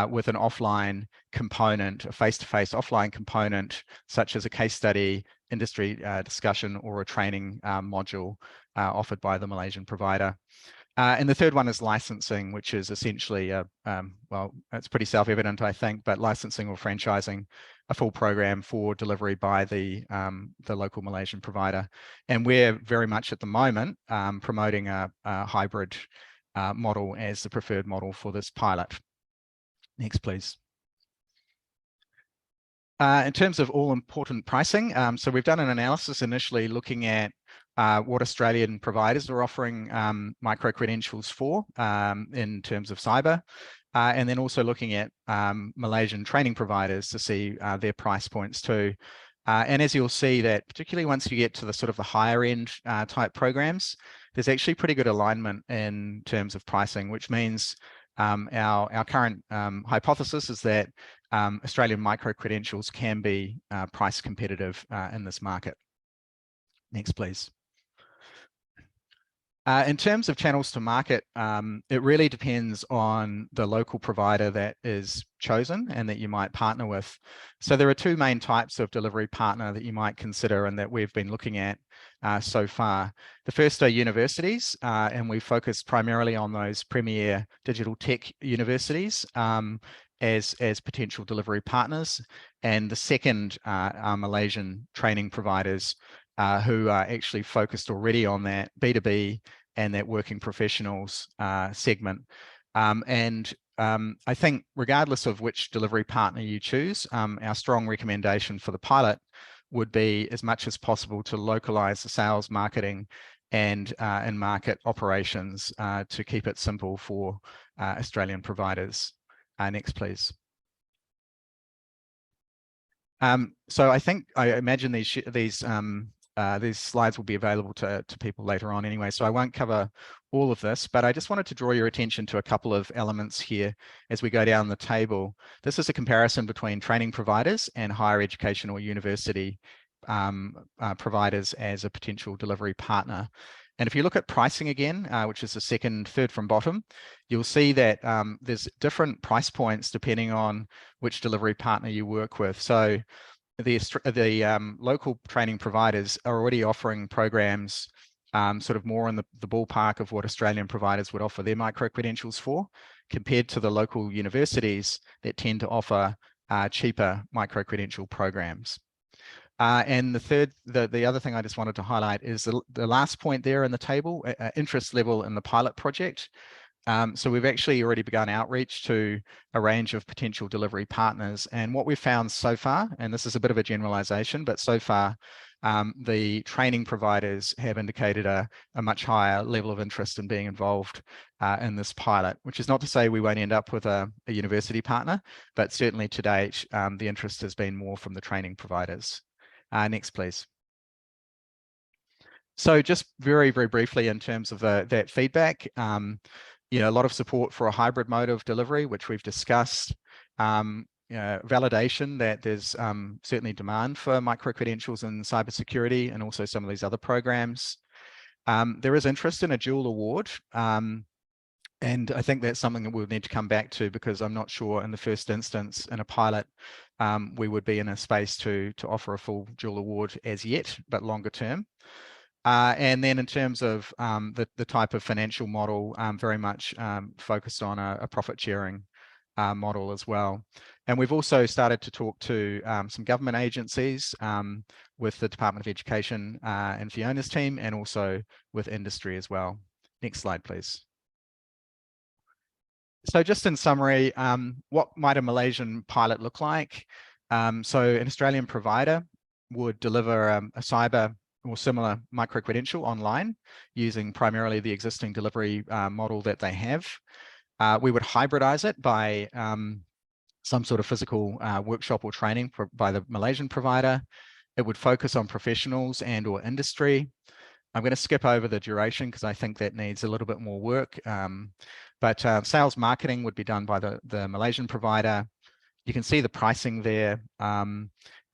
with an offline component, a face-to-face offline component, such as a case study, industry discussion, or a training module offered by the Malaysian provider. And the third one is licensing, which is essentially, well, it's pretty self-evident, I think, but licensing or franchising a full program for delivery by the local Malaysian provider. And we're very much at the moment promoting a hybrid model as the preferred model for this pilot. Next, please. In terms of all important pricing, so we've done an analysis initially looking at what Australian providers are offering micro-credentials for in terms of cyber, and then also looking at Malaysian training providers to see their price points too. And as you'll see that particularly once you get to the sort of the higher end type programs, there's actually pretty good alignment in terms of pricing, which means our current hypothesis is that Australian micro-credentials can be price competitive in this market. Next, please. In terms of channels to market, it really depends on the local provider that is chosen and that you might partner with. So there are two main types of delivery partner that you might consider and that we've been looking at so far. The first are universities, and we focus primarily on those premier digital tech universities as potential delivery partners. And the second are Malaysian training providers who are actually focused already on that B2B and that working professionals segment. I think regardless of which delivery partner you choose, our strong recommendation for the pilot would be as much as possible to localize the sales, marketing and market operations to keep it simple for Australian providers. Next, please. So I imagine these slides will be available to people later on anyway, so I won't cover all of this, but I just wanted to draw your attention to a couple of elements here as we go down the table. This is a comparison between training providers and higher education or university providers as a potential delivery partner. And if you look at pricing again, which is the third from bottom, you'll see that there's different price points depending on which delivery partner you work with. So the local training providers are already offering programs sort of more in the ballpark of what Australian providers would offer their micro-credentials for, compared to the local universities that tend to offer cheaper micro-credential programs. And the other thing I just wanted to highlight is the last point there in the table, interest level in the pilot project. So we've actually already begun outreach to a range of potential delivery partners. And what we've found so far, and this is a bit of a generalization, but so far, the training providers have indicated a much higher level of interest in being involved in this pilot, which is not to say we won't end up with a university partner, but certainly to date, the interest has been more from the training providers. Next, please. So just very, very briefly in terms of that feedback, you know, a lot of support for a hybrid mode of delivery, which we've discussed. Validation that there's certainly demand for micro-credentials in cybersecurity and also some of these other programs. There is interest in a dual award. And I think that's something that we'll need to come back to, because I'm not sure in the first instance in a pilot, we would be in a space to offer a full dual award as yet, but longer term. And then in terms of the type of financial model, very much focused on a profit sharing model as well. And we've also started to talk to some government agencies with the Department of Education and Fiona's team, and also with industry as well. Next slide, please. So just in summary, what might a Malaysian pilot look like? So an Australian provider would deliver a cyber or similar micro-credential online using primarily the existing delivery model that they have. We would hybridize it by some sort of physical workshop or training by the Malaysian provider. It would focus on professionals and or industry. I'm going to skip over the duration because I think that needs a little bit more work. But sales marketing would be done by the Malaysian provider. You can see the pricing there.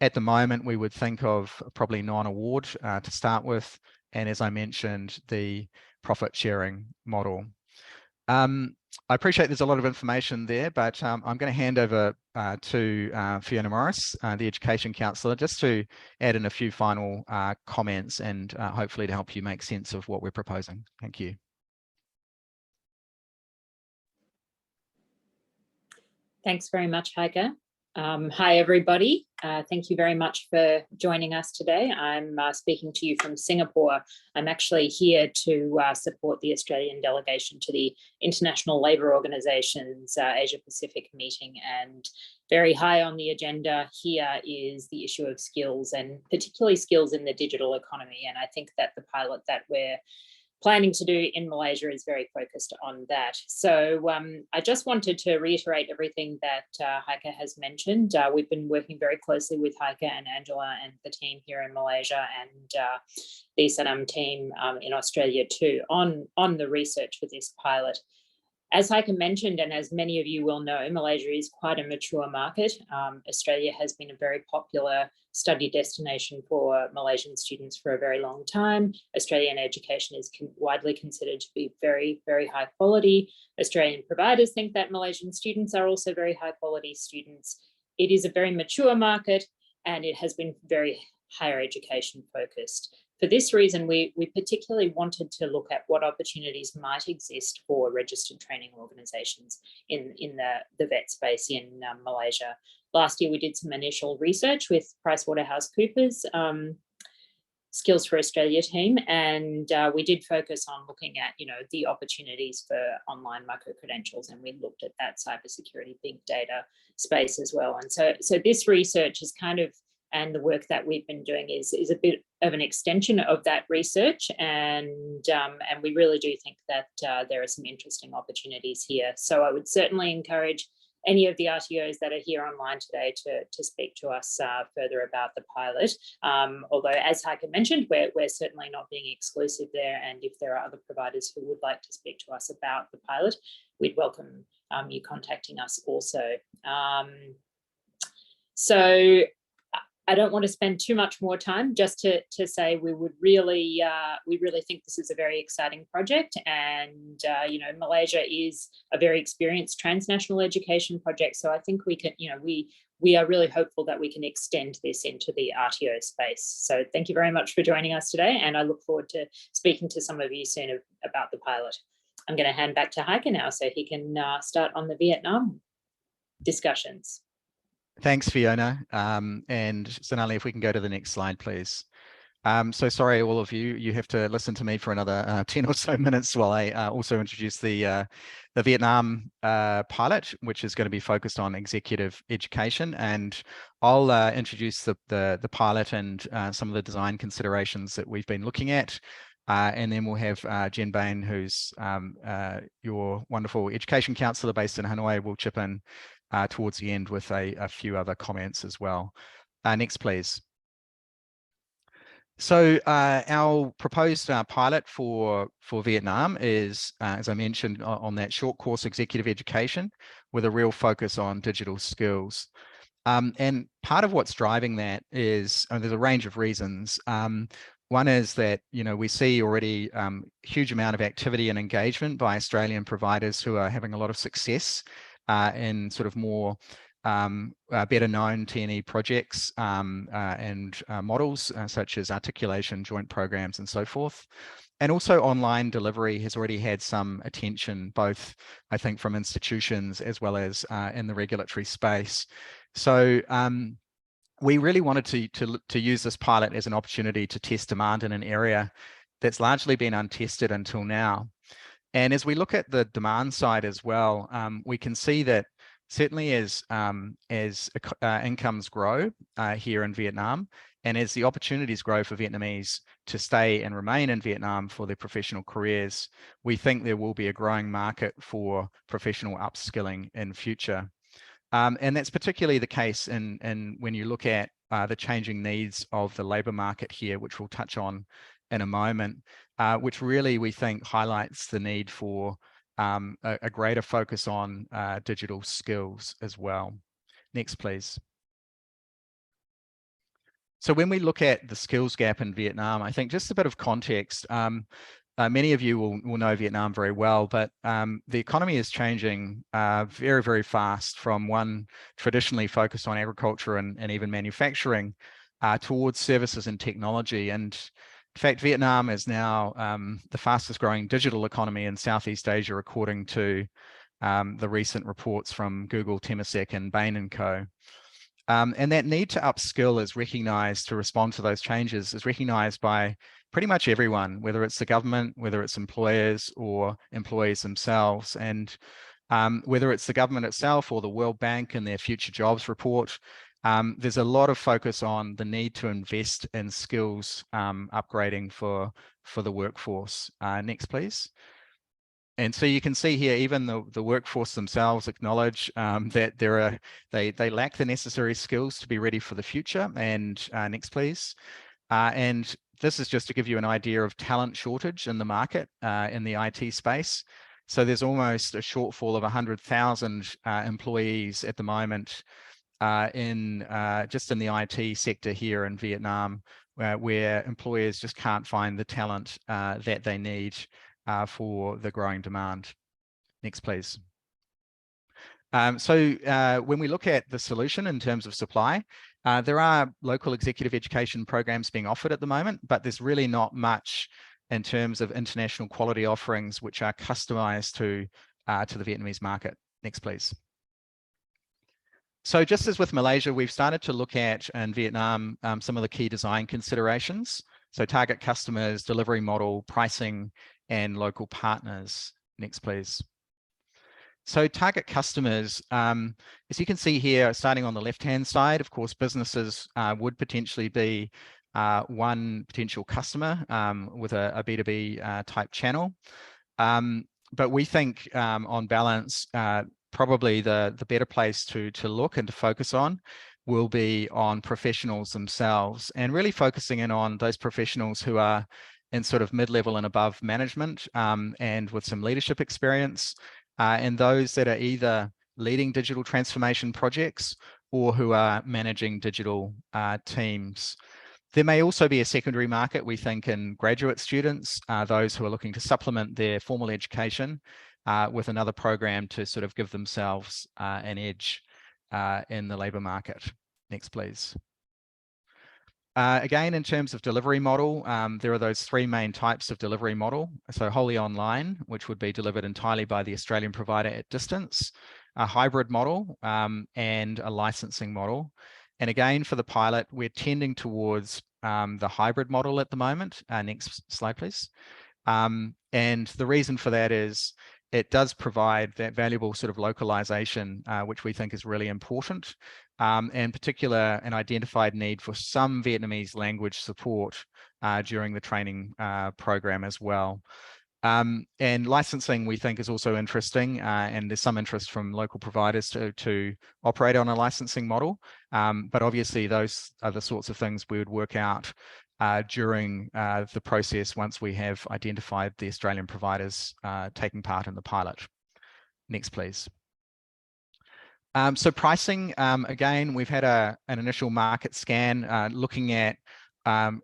At the moment, we would think of probably non-award to start with. And as I mentioned, the profit sharing model. I appreciate there's a lot of information there, but I'm going to hand over to Fiona Morris, the Education Counsellor, just to add in a few final comments and hopefully to help you make sense of what we're proposing. Thank you. Thanks very much, Heike. Hi, everybody. Thank you very much for joining us today. I'm speaking to you from Singapore. I'm actually here to support the Australian delegation to the International Labour Organization's Asia Pacific meeting. And very high on the agenda here is the issue of skills, and particularly skills in the digital economy. And I think that the pilot that we're planning to do in Malaysia is very focused on that. So I just wanted to reiterate everything that Heike has mentioned. We've been working very closely with Heike and Angela and the team here in Malaysia, and the Sannam team in Australia too, on the research for this pilot. As Heike mentioned, and as many of you will know, Malaysia is quite a mature market. Australia has been a very popular study destination for Malaysian students for a very long time. Australian education is widely considered to be very, very high quality. Australian providers think that Malaysian students are also very high quality students. It is a very mature market, and it has been very higher education focused. For this reason, we particularly wanted to look at what opportunities might exist for registered training organisations in the vet space in Malaysia. Last year, we did some initial research with PricewaterhouseCoopers Skills for Australia team, and we did focus on looking at, the opportunities for online micro-credentials, and we looked at that cybersecurity big data space as well. And so this research is kind of, and the work that we've been doing is a bit of an extension of that research, and we really do think that there are some interesting opportunities here. So I would certainly encourage any of the RTOs that are here online today to speak to us further about the pilot. Although, as Heike mentioned, we're certainly not being exclusive there, and if there are other providers who would like to speak to us about the pilot, we'd welcome you contacting us also. So I don't want to spend too much more time, just to say we really think this is a very exciting project, and Malaysia is a very experienced transnational education project. So I think we can, we are really hopeful that we can extend this into the RTO space. So thank you very much for joining us today, and I look forward to speaking to some of you soon about the pilot. I'm going to hand back to Heike now so he can start on the Vietnam discussions. Thanks, Fiona. And Sonali, if we can go to the next slide, please. So sorry, all of you, you have to listen to me for another 10 or so minutes while I also introduce the Vietnam pilot, which is going to be focused on executive education. And I'll introduce the pilot and some of the design considerations that we've been looking at. And then we'll have Jen Bain, who's your wonderful education counsellor based in Hanoi, will chip in towards the end with a few other comments as well. Next, please. So our proposed pilot for Vietnam is, as I mentioned, on that short course executive education with a real focus on digital skills. And part of what's driving that is, there's a range of reasons. One is that, we see already huge amount of activity and engagement by Australian providers who are having a lot of success in sort of more better known T&E projects and models such as articulation, joint programs, and so forth. And also online delivery has already had some attention, both I think from institutions as well as in the regulatory space. So we really wanted to use this pilot as an opportunity to test demand in an area that's largely been untested until now. And as we look at the demand side as well, we can see that certainly as incomes grow here in Vietnam, and as the opportunities grow for Vietnamese to stay and remain in Vietnam for their professional careers, we think there will be a growing market for professional upskilling in future. And that's particularly the case in when you look at the changing needs of the labour market here, which we'll touch on in a moment, which really we think highlights the need for a greater focus on digital skills as well. Next, please. So when we look at the skills gap in Vietnam, I think just a bit of context. Many of you will know Vietnam very well, but the economy is changing very, very fast from one traditionally focused on agriculture and even manufacturing towards services and technology. And in fact, Vietnam is now the fastest growing digital economy in Southeast Asia, according to the recent reports from Google, Temasek, and Bain & Co. And that need to upskill is recognised to respond to those changes, is recognised by pretty much everyone, whether it's the government, whether it's employers or employees themselves. And whether it's the government itself or the World Bank in their Future Jobs report, there's a lot of focus on the need to invest in skills upgrading for the workforce. Next, please. And so you can see here, even the workforce themselves acknowledge that they lack the necessary skills to be ready for the future. And next, please. And this is just to give you an idea of talent shortage in the market in the IT space. So there's almost a shortfall of 100,000 employees at the moment just in the IT sector here in Vietnam, where employers just can't find the talent that they need for the growing demand. Next, please. When we look at the solution in terms of supply, there are local executive education programs being offered at the moment, but there's really not much in terms of international quality offerings which are customized to the Vietnamese market. Next, please. So just as with Malaysia, we've started to look at in Vietnam some of the key design considerations. So target customers, delivery model, pricing, and local partners. Next, please. So target customers, as you can see here, starting on the left-hand side, of course, businesses would potentially be one potential customer with a B2B type channel. But we think on balance, probably the better place to look and to focus on will be on professionals themselves, and really focusing in on those professionals who are in sort of mid-level and above management and with some leadership experience, and those that are either leading digital transformation projects or who are managing digital teams. There may also be a secondary market, we think, in graduate students, those who are looking to supplement their formal education with another program to sort of give themselves an edge in the labour market. Next, please. Again, in terms of delivery model, there are those three main types of delivery model. So wholly online, which would be delivered entirely by the Australian provider at distance, a hybrid model, and a licensing model. And again, for the pilot, we're tending towards the hybrid model at the moment. Next slide, please. And the reason for that is it does provide that valuable sort of localization, which we think is really important, and particular an identified need for some Vietnamese language support during the training program as well. And licensing, we think, is also interesting, and there's some interest from local providers to operate on a licensing model. But obviously, those are the sorts of things we would work out during the process once we have identified the Australian providers taking part in the pilot. Next, please. So pricing, again, we've had an initial market scan looking at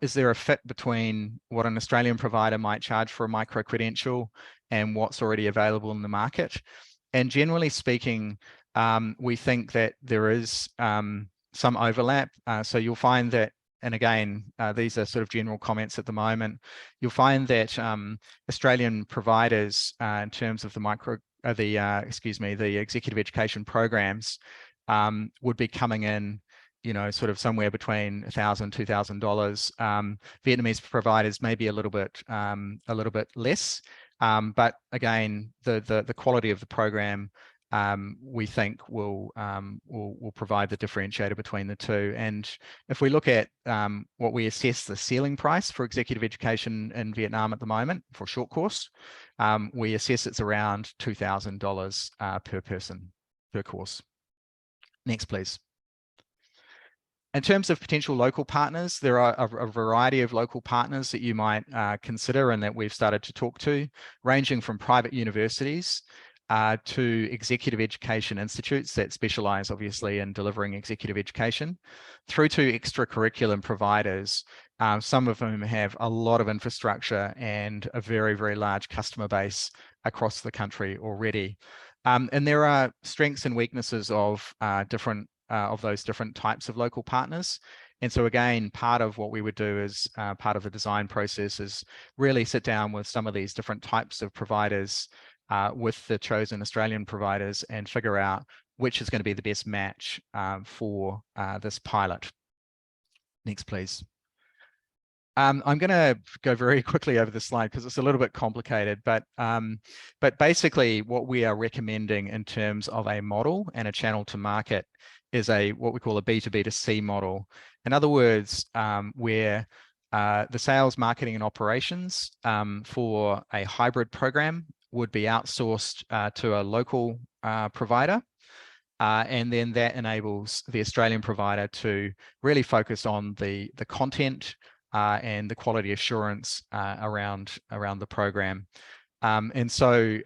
is there a fit between what an Australian provider might charge for a micro-credential and what's already available in the market. And generally speaking, we think that there is some overlap. So you'll find that, and again, these are sort of general comments at the moment, you'll find that Australian providers in terms of the executive education programs would be coming in, you know, sort of somewhere between $1,000, $2,000. Vietnamese providers may be a little bit less, but again, the quality of the program we think will provide the differentiator between the two. And if we look at what we assess the ceiling price for executive education in Vietnam at the moment for a short course, we assess it's around $2,000 per person per course. Next, please. In terms of potential local partners, there are a variety of local partners that you might consider and that we've started to talk to, ranging from private universities to executive education institutes that specialize obviously in delivering executive education, through to extracurriculum providers, some of whom have a lot of infrastructure and a very, very large customer base across the country already. And there are strengths and weaknesses of those different types of local partners. And so again, part of what we would do is part of the design process is really sit down with some of these different types of providers with the chosen Australian providers and figure out which is going to be the best match for this pilot. Next, please. I'm going to go very quickly over this slide because it's a little bit complicated, but basically what we are recommending in terms of a model and a channel to market is what we call a B2B2C model. In other words, where the sales, marketing, and operations for a hybrid program would be outsourced to a local provider. And then that enables the Australian provider to really focus on the content and the quality assurance around the program. And so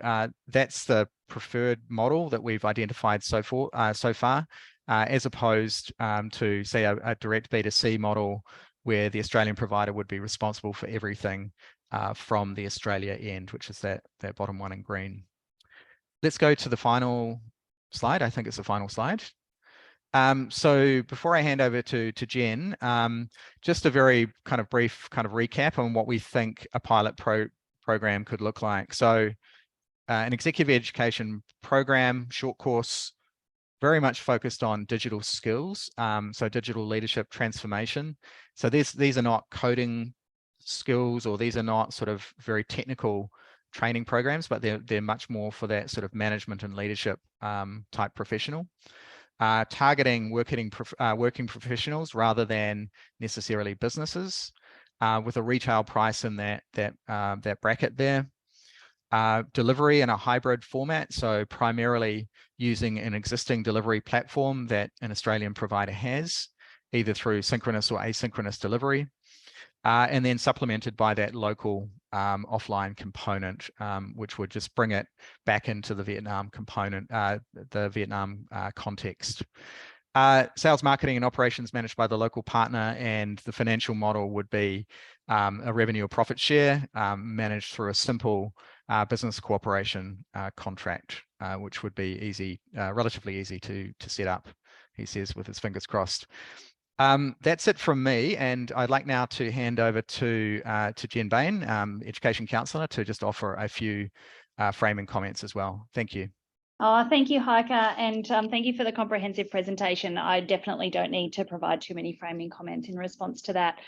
that's the preferred model that we've identified so far, as opposed to, say, a direct B2C model where the Australian provider would be responsible for everything from the Australia end, which is that bottom one in green. Let's go to the final slide. I think it's the final slide. So before I hand over to Jen, just a very kind of brief kind of recap on what we think a pilot program could look like. So an executive education program, short course, very much focused on digital skills, so digital leadership transformation. So these are not coding skills, or these are not sort of very technical training programs, but they're much more for that sort of management and leadership type professional. Targeting working professionals rather than necessarily businesses, with a retail price in that bracket there. Delivery in a hybrid format, so primarily using an existing delivery platform that an Australian provider has, either through synchronous or asynchronous delivery, and then supplemented by that local offline component, which would just bring it back into the Vietnam component, the Vietnam context. Sales, marketing, and operations managed by the local partner, and the financial model would be a revenue or profit share managed through a simple business cooperation contract, which would be easy, relatively easy to set up, he says, with his fingers crossed. That's it from me, and I'd like now to hand over to Jen Bain, Education Counsellor, to just offer a few framing comments as well. Thank you. Oh, thank you, Heike, and thank you for the comprehensive presentation. I definitely don't need to provide too many framing comments in response to that.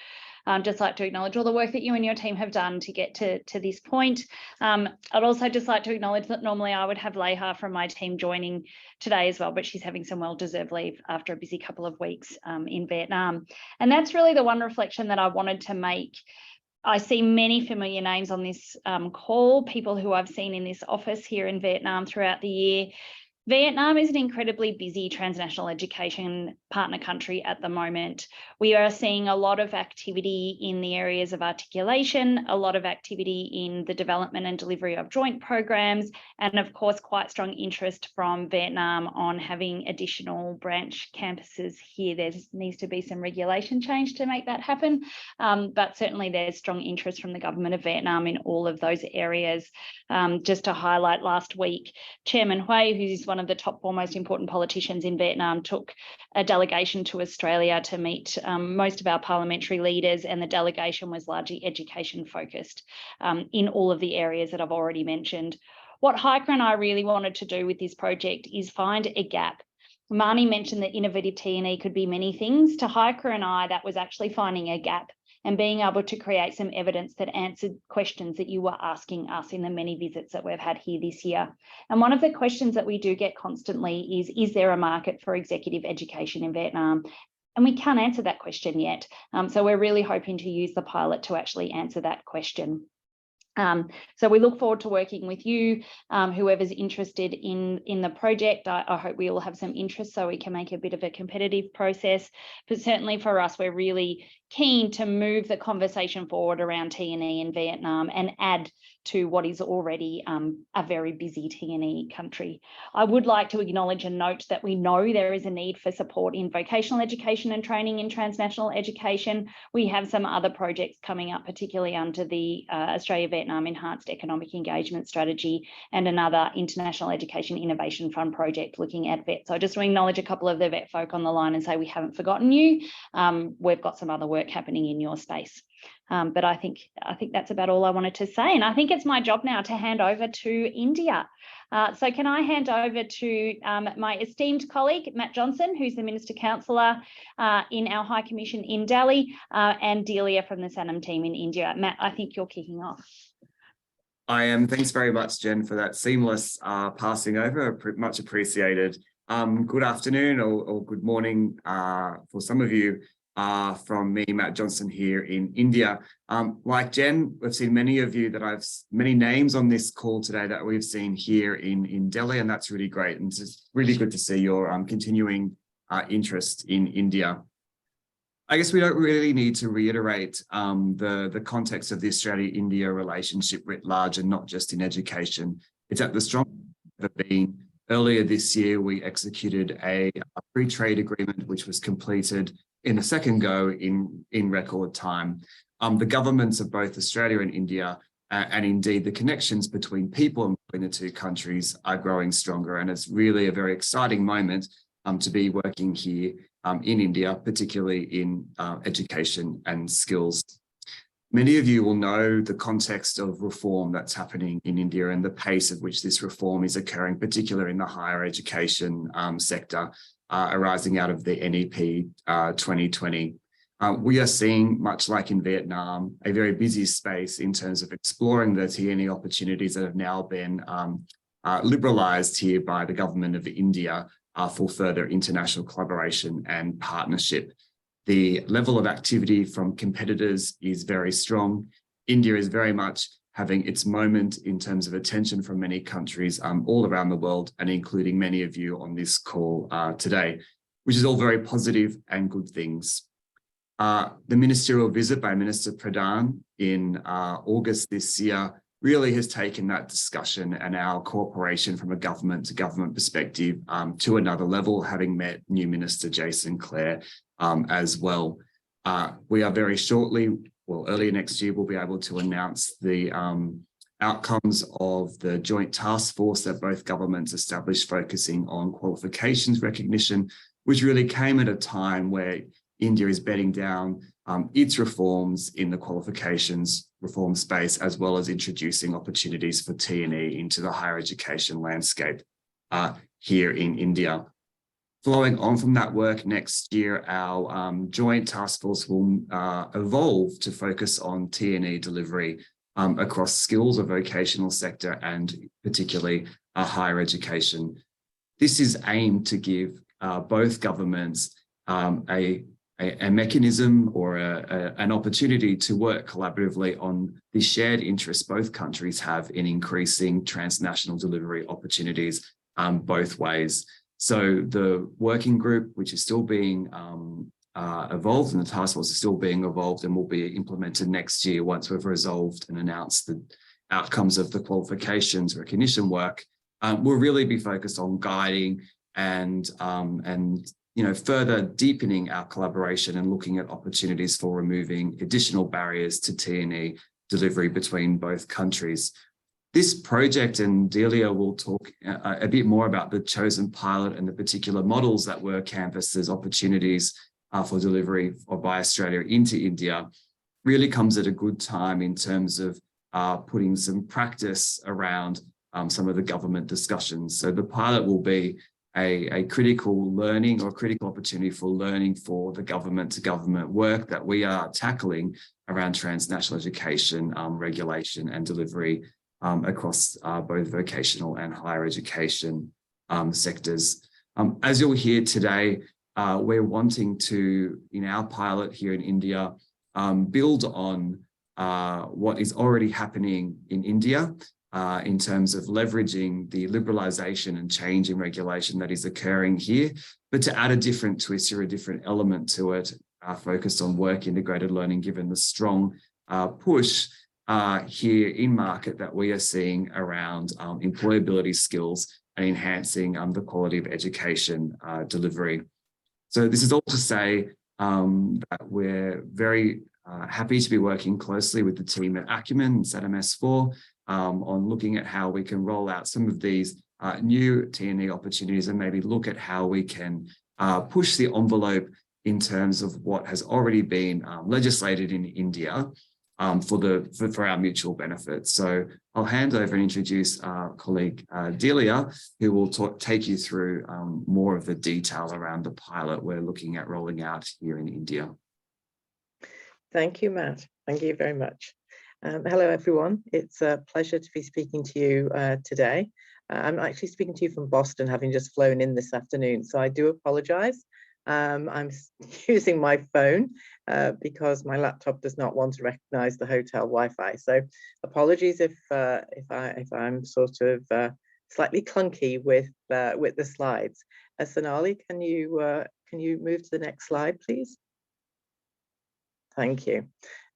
I'd just like to acknowledge all the work that you and your team have done to get to this point. I'd also just like to acknowledge that normally I would have Leha from my team joining today as well, but she's having some well-deserved leave after a busy couple of weeks in Vietnam. And that's really the one reflection that I wanted to make. I see many familiar names on this call, people who I've seen in this office here in Vietnam throughout the year. Vietnam is an incredibly busy transnational education partner country at the moment. We are seeing a lot of activity in the areas of articulation, a lot of activity in the development and delivery of joint programs, and of course, quite strong interest from Vietnam on having additional branch campuses here. There needs to be some regulation change to make that happen, but certainly there's strong interest from the government of Vietnam in all of those areas. Just to highlight, last week, Chairman Huey, who's one of the top foremost important politicians in Vietnam, took a delegation to Australia to meet most of our parliamentary leaders, and the delegation was largely education focused in all of the areas that I've already mentioned. What Heike and I really wanted to do with this project is find a gap. Marnie mentioned that innovative T&E could be many things. To Heike and I, that was actually finding a gap and being able to create some evidence that answered questions that you were asking us in the many visits that we've had here this year. And one of the questions that we do get constantly is there a market for executive education in Vietnam? And we can't answer that question yet. So we're really hoping to use the pilot to actually answer that question. So we look forward to working with you, whoever's interested in the project. I hope we all have some interest so we can make a bit of a competitive process. But certainly for us, we're really keen to move the conversation forward around T&E in Vietnam and add to what is already a very busy T&E country. I would like to acknowledge and note that we know there is a need for support in vocational education and training in transnational education. We have some other projects coming up, particularly under the Australia-Vietnam Enhanced Economic Engagement Strategy and another International Education Innovation Fund project looking at VET. So I just want to acknowledge a couple of the VET folk on the line and say we haven't forgotten you. We've got some other work happening in your space. But I think that's about all I wanted to say. And I think it's my job now to hand over to India. So can I hand over to my esteemed colleague, Matt Johnson, who's the Minister Counsellor in our High Commission in Delhi, and Delia from the Sannam team in India. Matt, I think you're kicking off. I am. Thanks very much, Jen, for that seamless passing over. Much appreciated. Good afternoon or good morning for some of you from me, Matt Johnson, here in India. Like Jen, we've seen many of you many names on this call today that we've seen here in Delhi, and that's really great. And it's really good to see your continuing interest in India. I guess we don't really need to reiterate the context of the Australia-India relationship writ large, and not just in education. It's at the strongest it's ever been. Earlier this year, we executed a free trade agreement, which was completed in the second go in record time. The governments of both Australia and India, and indeed the connections between people between the two countries, are growing stronger. And it's really a very exciting moment to be working here in India, particularly in education and skills. Many of you will know the context of reform that's happening in India and the pace at which this reform is occurring, particularly in the higher education sector, arising out of the NEP 2020. We are seeing, much like in Vietnam, a very busy space in terms of exploring the TNE opportunities that have now been liberalised here by the government of India for further international collaboration and partnership. The level of activity from competitors is very strong. India is very much having its moment in terms of attention from many countries all around the world, and including many of you on this call today, which is all very positive and good things. The ministerial visit by Minister Pradhan in August this year really has taken that discussion and our cooperation from a government to government perspective to another level, having met new Minister Jason Clare as well. We are very shortly, well, early next year, we'll be able to announce the outcomes of the joint task force that both governments established, focusing on qualifications recognition, which really came at a time where India is bedding down its reforms in the qualifications reform space, as well as introducing opportunities for T&E into the higher education landscape here in India. Flowing on from that work, next year, our joint task force will evolve to focus on T&E delivery across skills or vocational sector, and particularly higher education. This is aimed to give both governments a mechanism or an opportunity to work collaboratively on the shared interests both countries have in increasing transnational delivery opportunities both ways. So the working group, which is still being evolved, and the task force is still being evolved and will be implemented next year once we've resolved and announced the outcomes of the qualifications recognition work, will really be focused on guiding and further deepening our collaboration and looking at opportunities for removing additional barriers to T&E delivery between both countries. This project, and Delia will talk a bit more about the chosen pilot and the particular models that were canvassed as opportunities for delivery by Australia into India, really comes at a good time in terms of putting some practice around some of the government discussions. So the pilot will be a critical learning or critical opportunity for learning for the government-to-government work that we are tackling around transnational education, regulation and delivery across both vocational and higher education sectors. As you'll hear today, we're wanting to, in our pilot here in India, build on what is already happening in India in terms of leveraging the liberalisation and change in regulation that is occurring here, but to add a different twist or a different element to it, focused on work integrated learning, given the strong push here in market that we are seeing around employability skills and enhancing the quality of education delivery. So this is all to say that we're very happy to be working closely with the team at Acumen and Sannam S4 on looking at how we can roll out some of these new T&E opportunities, and maybe look at how we can push the envelope in terms of what has already been legislated in India for our mutual benefit. So I'll hand over and introduce our colleague Delia, who will take you through more of the detail around the pilot we're looking at rolling out here in India. Thank you, Matt. Thank you very much. Hello, everyone. It's a pleasure to be speaking to you today. I'm actually speaking to you from Boston, having just flown in this afternoon, so I do apologize. I'm using my phone because my laptop does not want to recognize the hotel Wi-Fi. So apologies if I'm sort of slightly clunky with the slides. Sonali, can you move to the next slide, please? Thank you.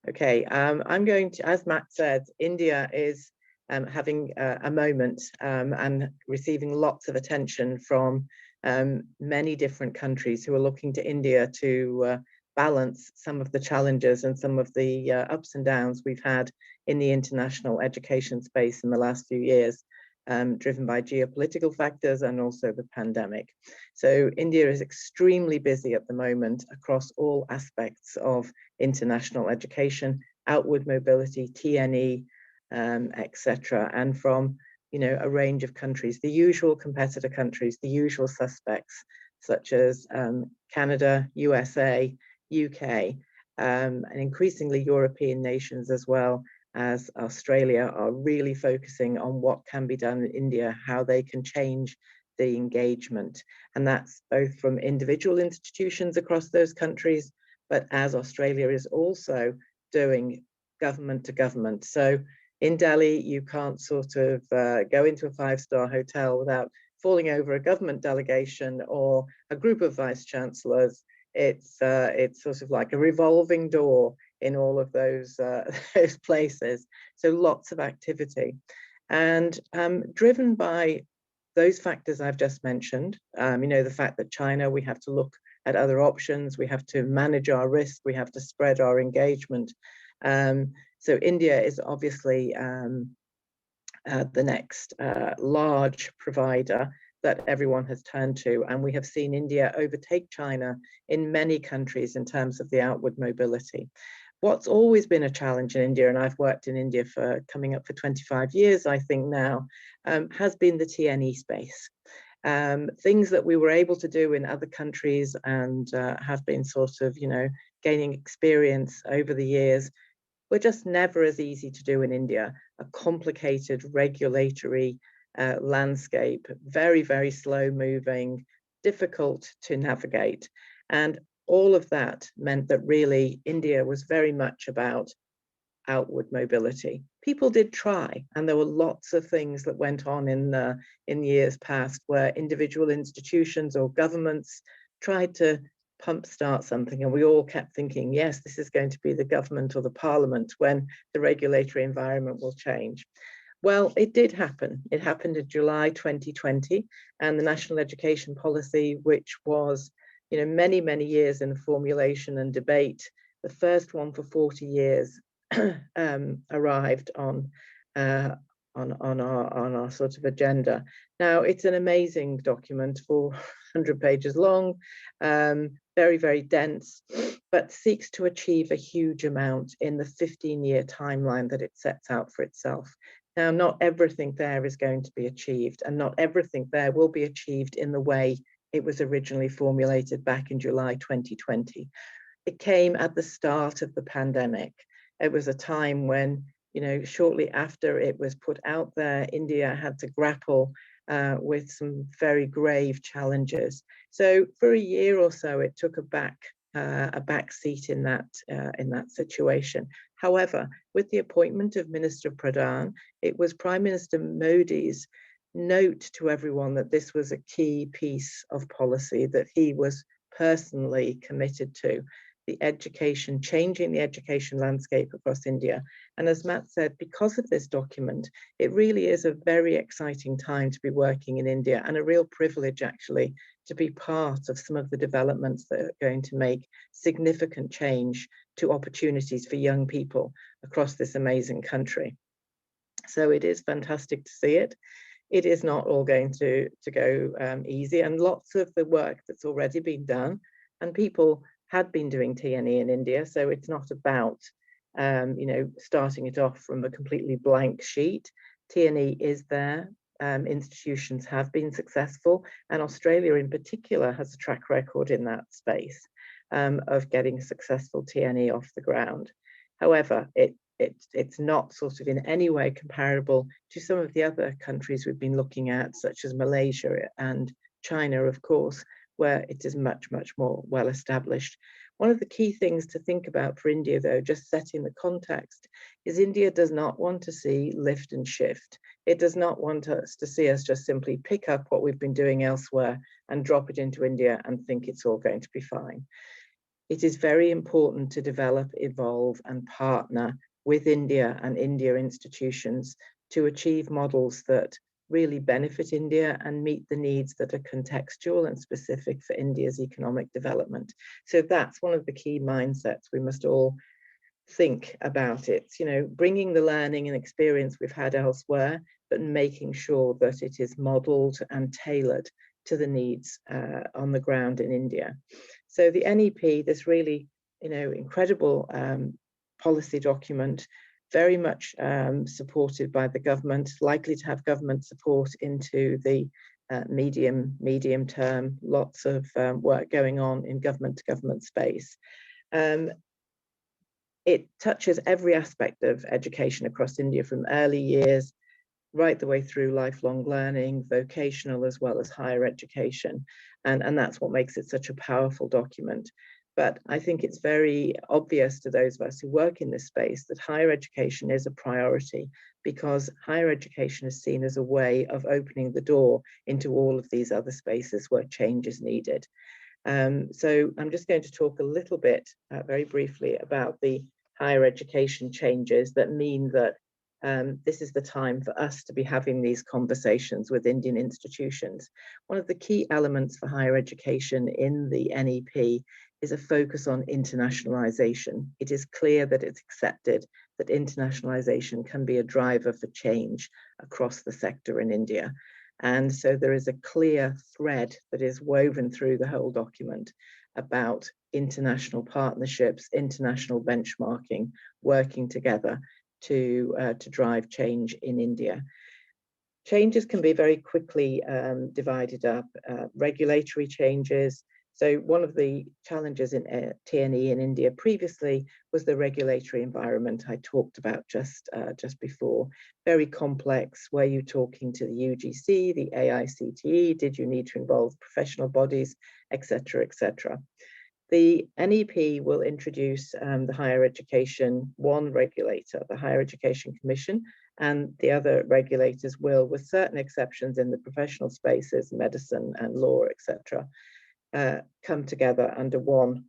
Okay, I'm going to, as Matt said, India is having a moment and receiving lots of attention from many different countries who are looking to India to balance some of the challenges and some of the ups and downs we've had in the international education space in the last few years, driven by geopolitical factors and also the pandemic. So India is extremely busy at the moment across all aspects of international education, outward mobility, TNE, etc. And from a range of countries, the usual competitor countries, the usual suspects, such as Canada, USA, UK, and increasingly European nations as well as Australia are really focusing on what can be done in India, how they can change the engagement. And that's both from individual institutions across those countries, but as Australia is also doing government to government. So in Delhi, you can't sort of go into a five-star hotel without falling over a government delegation or a group of vice chancellors. It's sort of like a revolving door in all of those places. So lots of activity, and driven by those factors I've just mentioned. The fact that China, we have to look at other options, we have to manage our risk, we have to spread our engagement. So India is obviously the next large provider that everyone has turned to, and we have seen India overtake China in many countries in terms of the outward mobility. What's always been a challenge in India, and I've worked in India for coming up for 25 years, I think now, has been the TNE space. Things that we were able to do in other countries and have been sort of, gaining experience over the years, were just never as easy to do in India. A complicated regulatory landscape, very, very slow moving, difficult to navigate. And all of that meant that really India was very much about outward mobility. People did try, and there were lots of things that went on in years past where individual institutions or governments tried to pump start something, and we all kept thinking, yes, this is going to be the government or the parliament when the regulatory environment will change. Well, it did happen. It happened in July 2020, and the National Education Policy, which was many, many years in formulation and debate, the first one for 40 years, arrived on our sort of agenda. Now, it's an amazing document, 400 pages long, very, very dense, but seeks to achieve a huge amount in the 15-year timeline that it sets out for itself. Now, not everything there is going to be achieved, and not everything there will be achieved in the way it was originally formulated back in July 2020. It came at the start of the pandemic. It was a time when, shortly after it was put out there, India had to grapple with some very grave challenges. So for a year or so, it took a back seat in that situation. However, with the appointment of Minister Pradhan, it was Prime Minister Modi's note to everyone that this was a key piece of policy that he was personally committed to. Changing the education landscape across India. And as Matt said, because of this document, it really is a very exciting time to be working in India, and a real privilege actually to be part of some of the developments that are going to make significant change to opportunities for young people across this amazing country. So it is fantastic to see it. It is not all going to go easy, and lots of the work that's already been done, and people had been doing TNE in India, so it's not about you know, starting it off from a completely blank sheet. T&E is there. Institutions have been successful, and Australia in particular has a track record in that space of getting successful T&E off the ground. However, it's not sort of in any way comparable to some of the other countries we've been looking at, such as Malaysia and China, of course, where it is much, much more well established. One of the key things to think about for India, though, just setting the context, is India does not want to see lift and shift. It does not want us to see us just simply pick up what we've been doing elsewhere and drop it into India and think it's all going to be fine. It is very important to develop, evolve, and partner with India and India institutions to achieve models that really benefit India and meet the needs that are contextual and specific for India's economic development. So that's one of the key mindsets we must all think about. It, you know, bringing the learning and experience we've had elsewhere, but making sure that it is modeled and tailored to the needs on the ground in India. So the NEP, this really, you know, incredible policy document, very much supported by the government, likely to have government support into the medium term, lots of work going on in government to government space. It touches every aspect of education across India, from early years right the way through lifelong learning, vocational as well as higher education. And that's what makes it such a powerful document. But I think it's very obvious to those of us who work in this space that higher education is a priority, because higher education is seen as a way of opening the door into all of these other spaces where change is needed. So I'm just going to talk a little bit, very briefly, about the higher education changes that mean that this is the time for us to be having these conversations with Indian institutions. One of the key elements for higher education in the NEP is a focus on internationalization. It is clear that it's accepted that internationalization can be a driver for change across the sector in India. And so there is a clear thread that is woven through the whole document about international partnerships, international benchmarking, working together to drive change in India. Changes can be very quickly divided up. Regulatory changes. So one of the challenges in T&E in India previously was the regulatory environment I talked about just before. Very complex. Were you talking to the UGC, the AICTE? Did you need to involve professional bodies, etc., etc.? The NEP will introduce the higher education one regulator, the Higher Education Commission, and the other regulators will, with certain exceptions in the professional spaces, medicine and law, etc., come together under one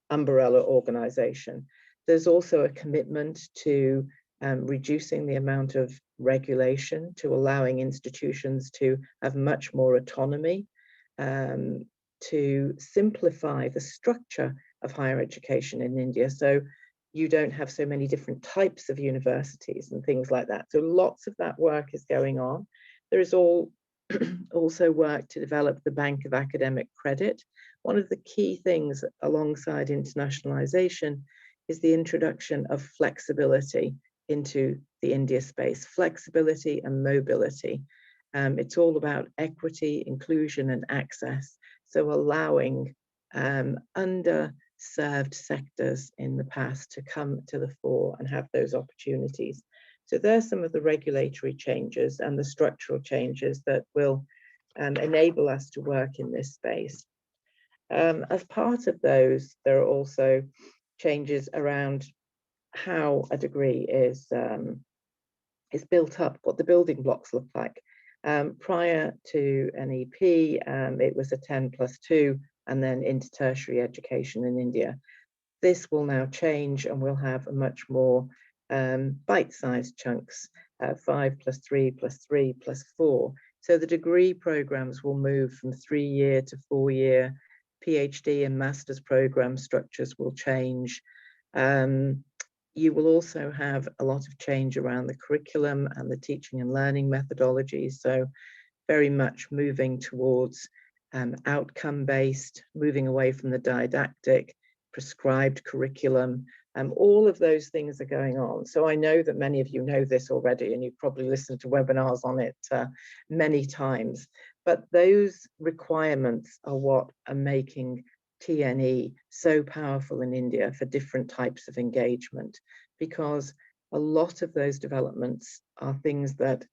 umbrella organization. There's also a commitment to reducing the amount of regulation, to allowing institutions to have much more autonomy, to simplify the structure of higher education in India. So you don't have so many different types of universities and things like that. So lots of that work is going on. There is also work to develop the Bank of Academic Credit. One of the key things alongside internationalization is the introduction of flexibility into the India space, flexibility and mobility. It's all about equity, inclusion, and access. So allowing underserved sectors in the past to come to the fore and have those opportunities. So there's some of the regulatory changes and the structural changes that will enable us to work in this space. As part of those, there are also changes around how a degree is built up, what the building blocks look like. Prior to NEP, it was a 10+2 and then into tertiary education in India. This will now change and we'll have a much more bite-sized chunks, 5+3+3+4. So the degree programs will move from 3-year to 4-year. PhD and master's program structures will change. You will also have a lot of change around the curriculum and the teaching and learning methodologies. So very much moving towards outcome-based, moving away from the didactic, prescribed curriculum. All of those things are going on. So I know that many of you know this already, and you've probably listened to webinars on it many times. But those requirements are what are making TNE so powerful in India for different types of engagement, because a lot of those developments are things that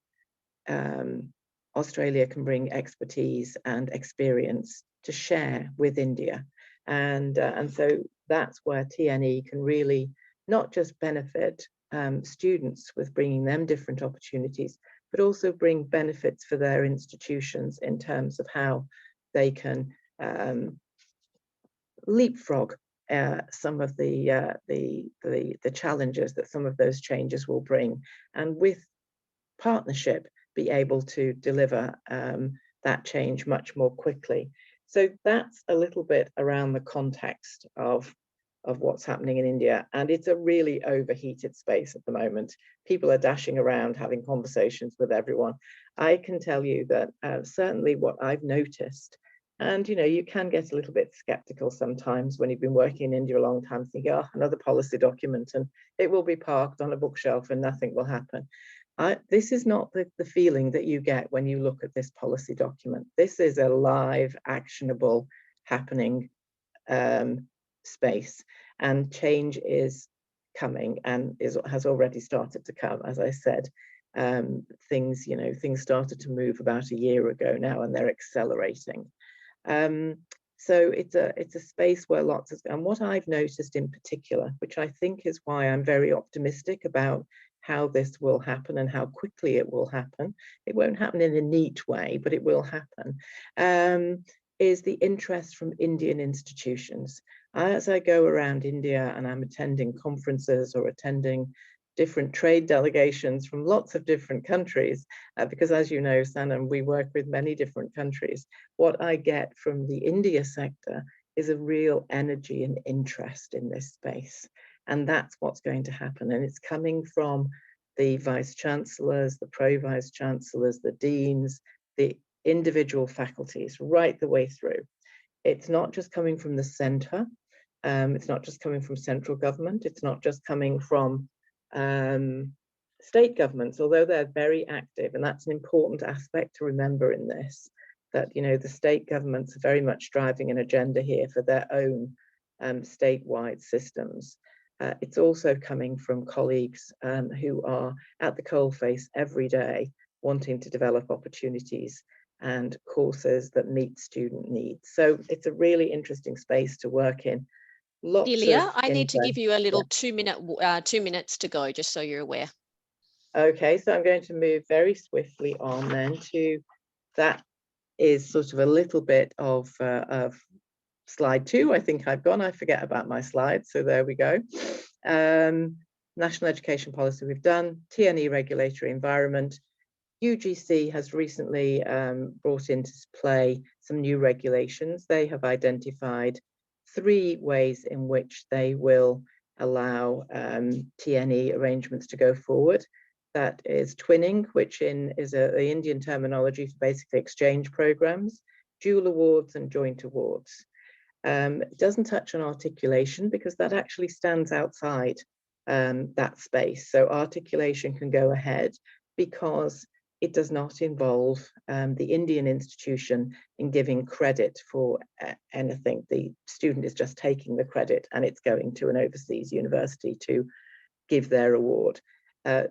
Australia can bring expertise and experience to share with India. And so that's where TNE can really not just benefit students with bringing them different opportunities, but also bring benefits for their institutions in terms of how they can leapfrog some of the challenges that some of those changes will bring, and with partnership be able to deliver that change much more quickly. So that's a little bit around the context of what's happening in India. And it's a really overheated space at the moment. People are dashing around having conversations with everyone. I can tell you that certainly what I've noticed, and you can get a little bit skeptical sometimes when you've been working in India a long time, thinking, oh, another policy document, and it will be parked on a bookshelf and nothing will happen. This is not the feeling that you get when you look at this policy document. This is a live, actionable, happening space, and change is coming and has already started to come. As I said, things started to move about a year ago now, and they're accelerating. So it's a space where lots of, and what I've noticed in particular, which I think is why I'm very optimistic about how this will happen and how quickly it will happen. It won't happen in a neat way, but it will happen, is the interest from Indian institutions. As I go around India and I'm attending conferences or attending different trade delegations from lots of different countries, because as you know, Sannam, we work with many different countries. What I get from the India sector is a real energy and interest in this space. And that's what's going to happen. And it's coming from the vice chancellors, the pro-vice chancellors, the deans, the individual faculties, right the way through. It's not just coming from the centre. It's not just coming from central government. It's not just coming from state governments, although they're very active. And that's an important aspect to remember in this, that, the state governments are very much driving an agenda here for their own statewide systems. It's also coming from colleagues who are at the coalface every day, wanting to develop opportunities and courses that meet student needs. So it's a really interesting space to work in. Delia, I need to give you a little 2 minutes to go, just so you're aware. Okay, so I'm going to move very swiftly on then to, that is sort of a little bit of slide 2. I think I forget about my slides, so there we go. National education policy we've done, TNE regulatory environment. UGC has recently brought into play some new regulations. They have identified 3 ways in which they will allow TNE arrangements to go forward. That is twinning, which is the Indian terminology for basically exchange programs, dual awards and joint awards. It doesn't touch on articulation because that actually stands outside that space. So articulation can go ahead because it does not involve the Indian institution in giving credit for anything. The student is just taking the credit and it's going to an overseas university to give their award.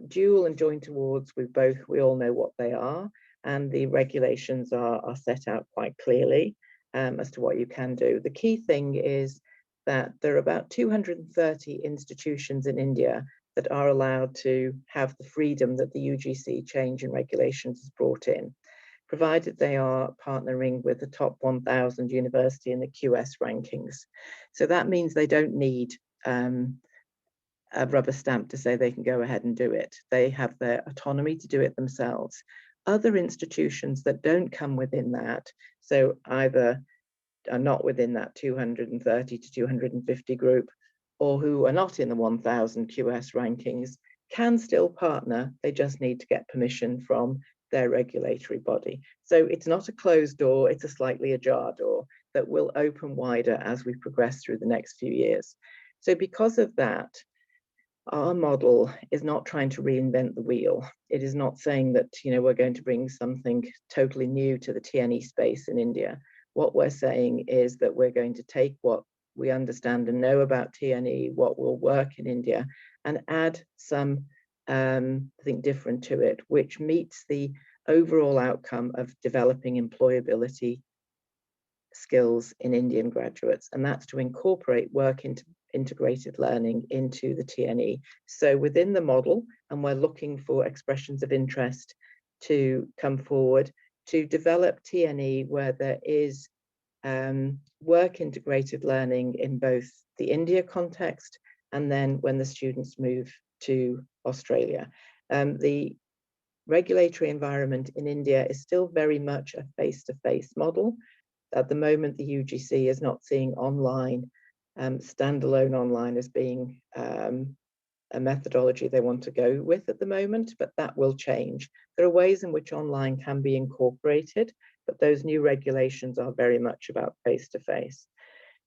Dual and joint awards, we all know what they are, and the regulations are set out quite clearly as to what you can do. The key thing is that there are about 230 institutions in India that are allowed to have the freedom that the UGC change in regulations has brought in, provided they are partnering with the top 1,000 university in the QS rankings. So that means they don't need a rubber stamp to say they can go ahead and do it. They have their autonomy to do it themselves. Other institutions that don't come within that, so either are not within that 230 to 250 group, or who are not in the 1,000 QS rankings, can still partner. They just need to get permission from their regulatory body. So it's not a closed door, it's a slightly ajar door. that will open wider as we progress through the next few years. So because of that, our model is not trying to reinvent the wheel. It is not saying that, you know, we're going to bring something totally new to the TNE space in India. What we're saying is that we're going to take what we understand and know about TNE, what will work in India, and add some, I think, different to it, which meets the overall outcome of developing employability skills in Indian graduates, and that's to incorporate work into integrated learning into the TNE. So within the model, and we're looking for expressions of interest to come forward to develop TNE where there is work integrated learning in both the India context and then when the students move to Australia. The regulatory environment in India is still very much a face-to-face model. At the moment, the UGC is not seeing online, standalone online as being a methodology they want to go with at the moment, but that will change. There are ways in which online can be incorporated, but those new regulations are very much about face-to-face.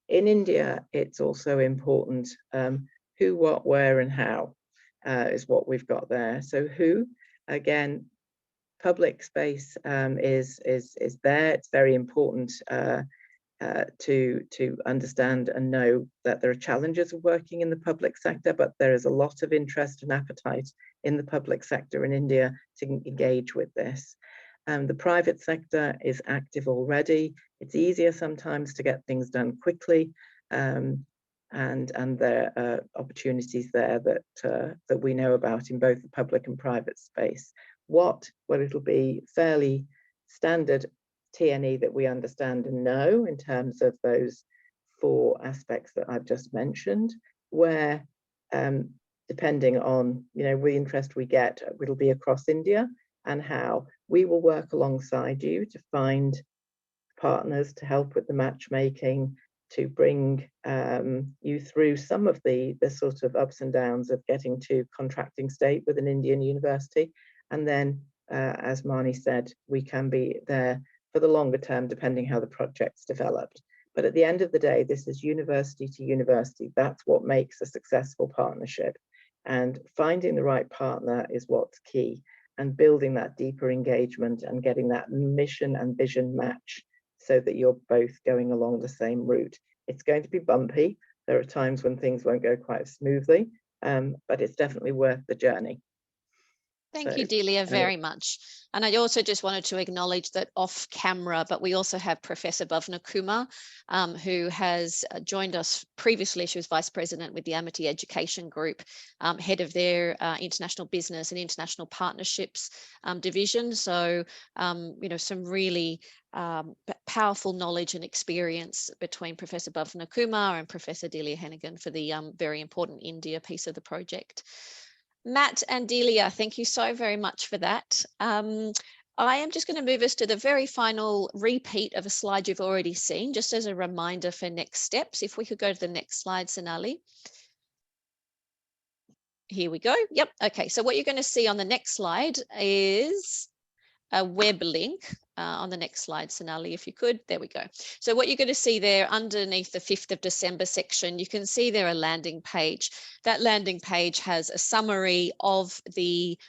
In India, it's also important who, what, where, and how is what we've got there. So who, again, public space is there. It's very important to understand and know that there are challenges of working in the public sector, but there is a lot of interest and appetite in the public sector in India to engage with this. The private sector is active already. It's easier sometimes to get things done quickly, and there are opportunities there that we know about in both the public and private space. Well, it'll be fairly standard TNE that we understand and know in terms of those 4 aspects that I've just mentioned, where depending on, you know, the interest we get, it'll be across India, and how we will work alongside you to find partners to help with the matchmaking, to bring you through some of the sort of ups and downs of getting to contracting state with an Indian university. And then, as Marnie said, we can be there for the longer term, depending how the project's developed. But at the end of the day, this is university to university. That's what makes a successful partnership. And finding the right partner is what's key, and building that deeper engagement and getting that mission and vision match so that you're both going along the same route. It's going to be bumpy. There are times when things won't go quite smoothly, but it's definitely worth the journey. Thank you, Delia, very much. And I also just wanted to acknowledge that off camera, but we also have Professor Bhavna Kumar, who has joined us previously. She was Vice President with the Amity Education Group, head of their International Business and International Partnerships division. So, you know, some really powerful knowledge and experience between Professor Bhavna Kumar and Professor Delia Hennigan for the very important India piece of the project. Matt and Delia, thank you so very much for that. I am just going to move us to the very final repeat of a slide you've already seen, just as a reminder for next steps. If we could go to the next slide, Sonali. Here we go. Yep. Okay. So what you're going to see on the next slide is a web link. On the next slide, Sonali, if you could. There we go. So what you're going to see there underneath the 5th of December section, you can see there a landing page. That landing page has a summary of the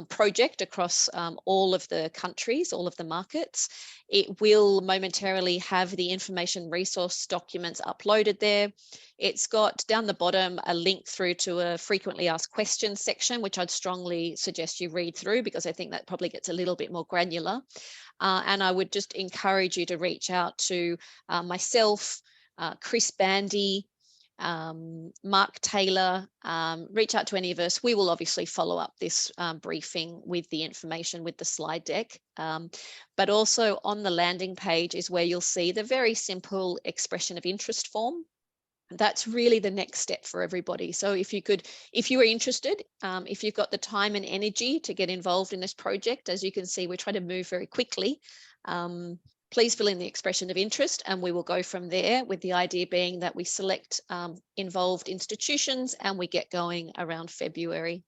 project across all of the countries, all of the markets. It will momentarily have the information resource documents uploaded there. It's got down the bottom a link through to a frequently asked questions section, which I'd strongly suggest you read through because I think that probably gets a little bit more granular. And I would just encourage you to reach out to myself, Chris Bandy, Mark Taylor, reach out to any of us. We will obviously follow up this briefing with the information with the slide deck. But also on the landing page is where you'll see the very simple expression of interest form. That's really the next step for everybody. So if you are interested, if you've got the time and energy to get involved in this project, as you can see, we're trying to move very quickly. Please fill in the expression of interest and we will go from there, with the idea being that we select involved institutions and we get going around February.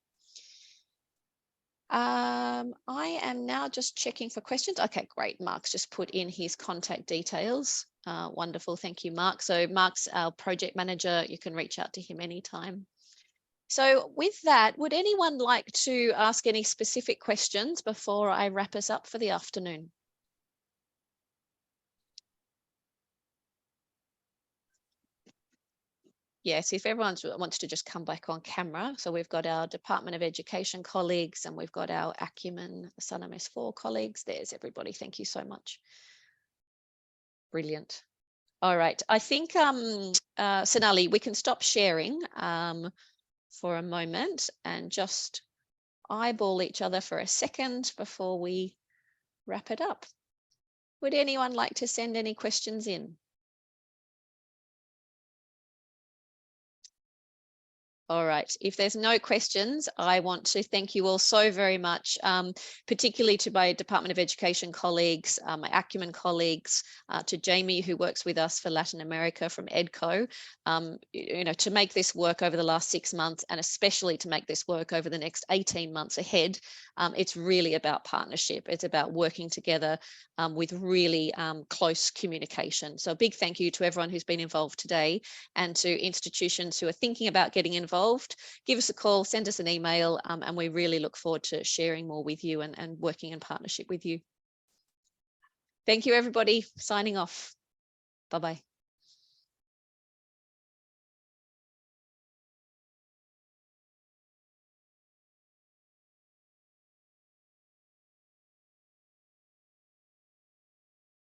I am now just checking for questions. Okay, great. Mark's just put in his contact details. Wonderful. Thank you, Mark. So Mark's our project manager. You can reach out to him anytime. So with that, would anyone like to ask any specific questions before I wrap us up for the afternoon? Yes, if everyone wants to just come back on camera. So we've got our Department of Education colleagues and we've got our Acumen, Sannam S4 colleagues. There's everybody. Thank you so much. Brilliant. All right. I think, Sonali, we can stop sharing for a moment and just eyeball each other for a second before we wrap it up. Would anyone like to send any questions in? All right, if there's no questions, I want to thank you all so very much, particularly to my Department of Education colleagues, my Acumen colleagues, to Jamie, who works with us for Latin America from EDCO, you know, to make this work over the last 6 months and especially to make this work over the next 18 months ahead. It's really about partnership. It's about working together with really close communication. So a big thank you to everyone who's been involved today and to institutions who are thinking about getting involved. Give us a call, send us an email, and we really look forward to sharing more with you and working in partnership with you. Thank you, everybody. Signing off. Bye-bye.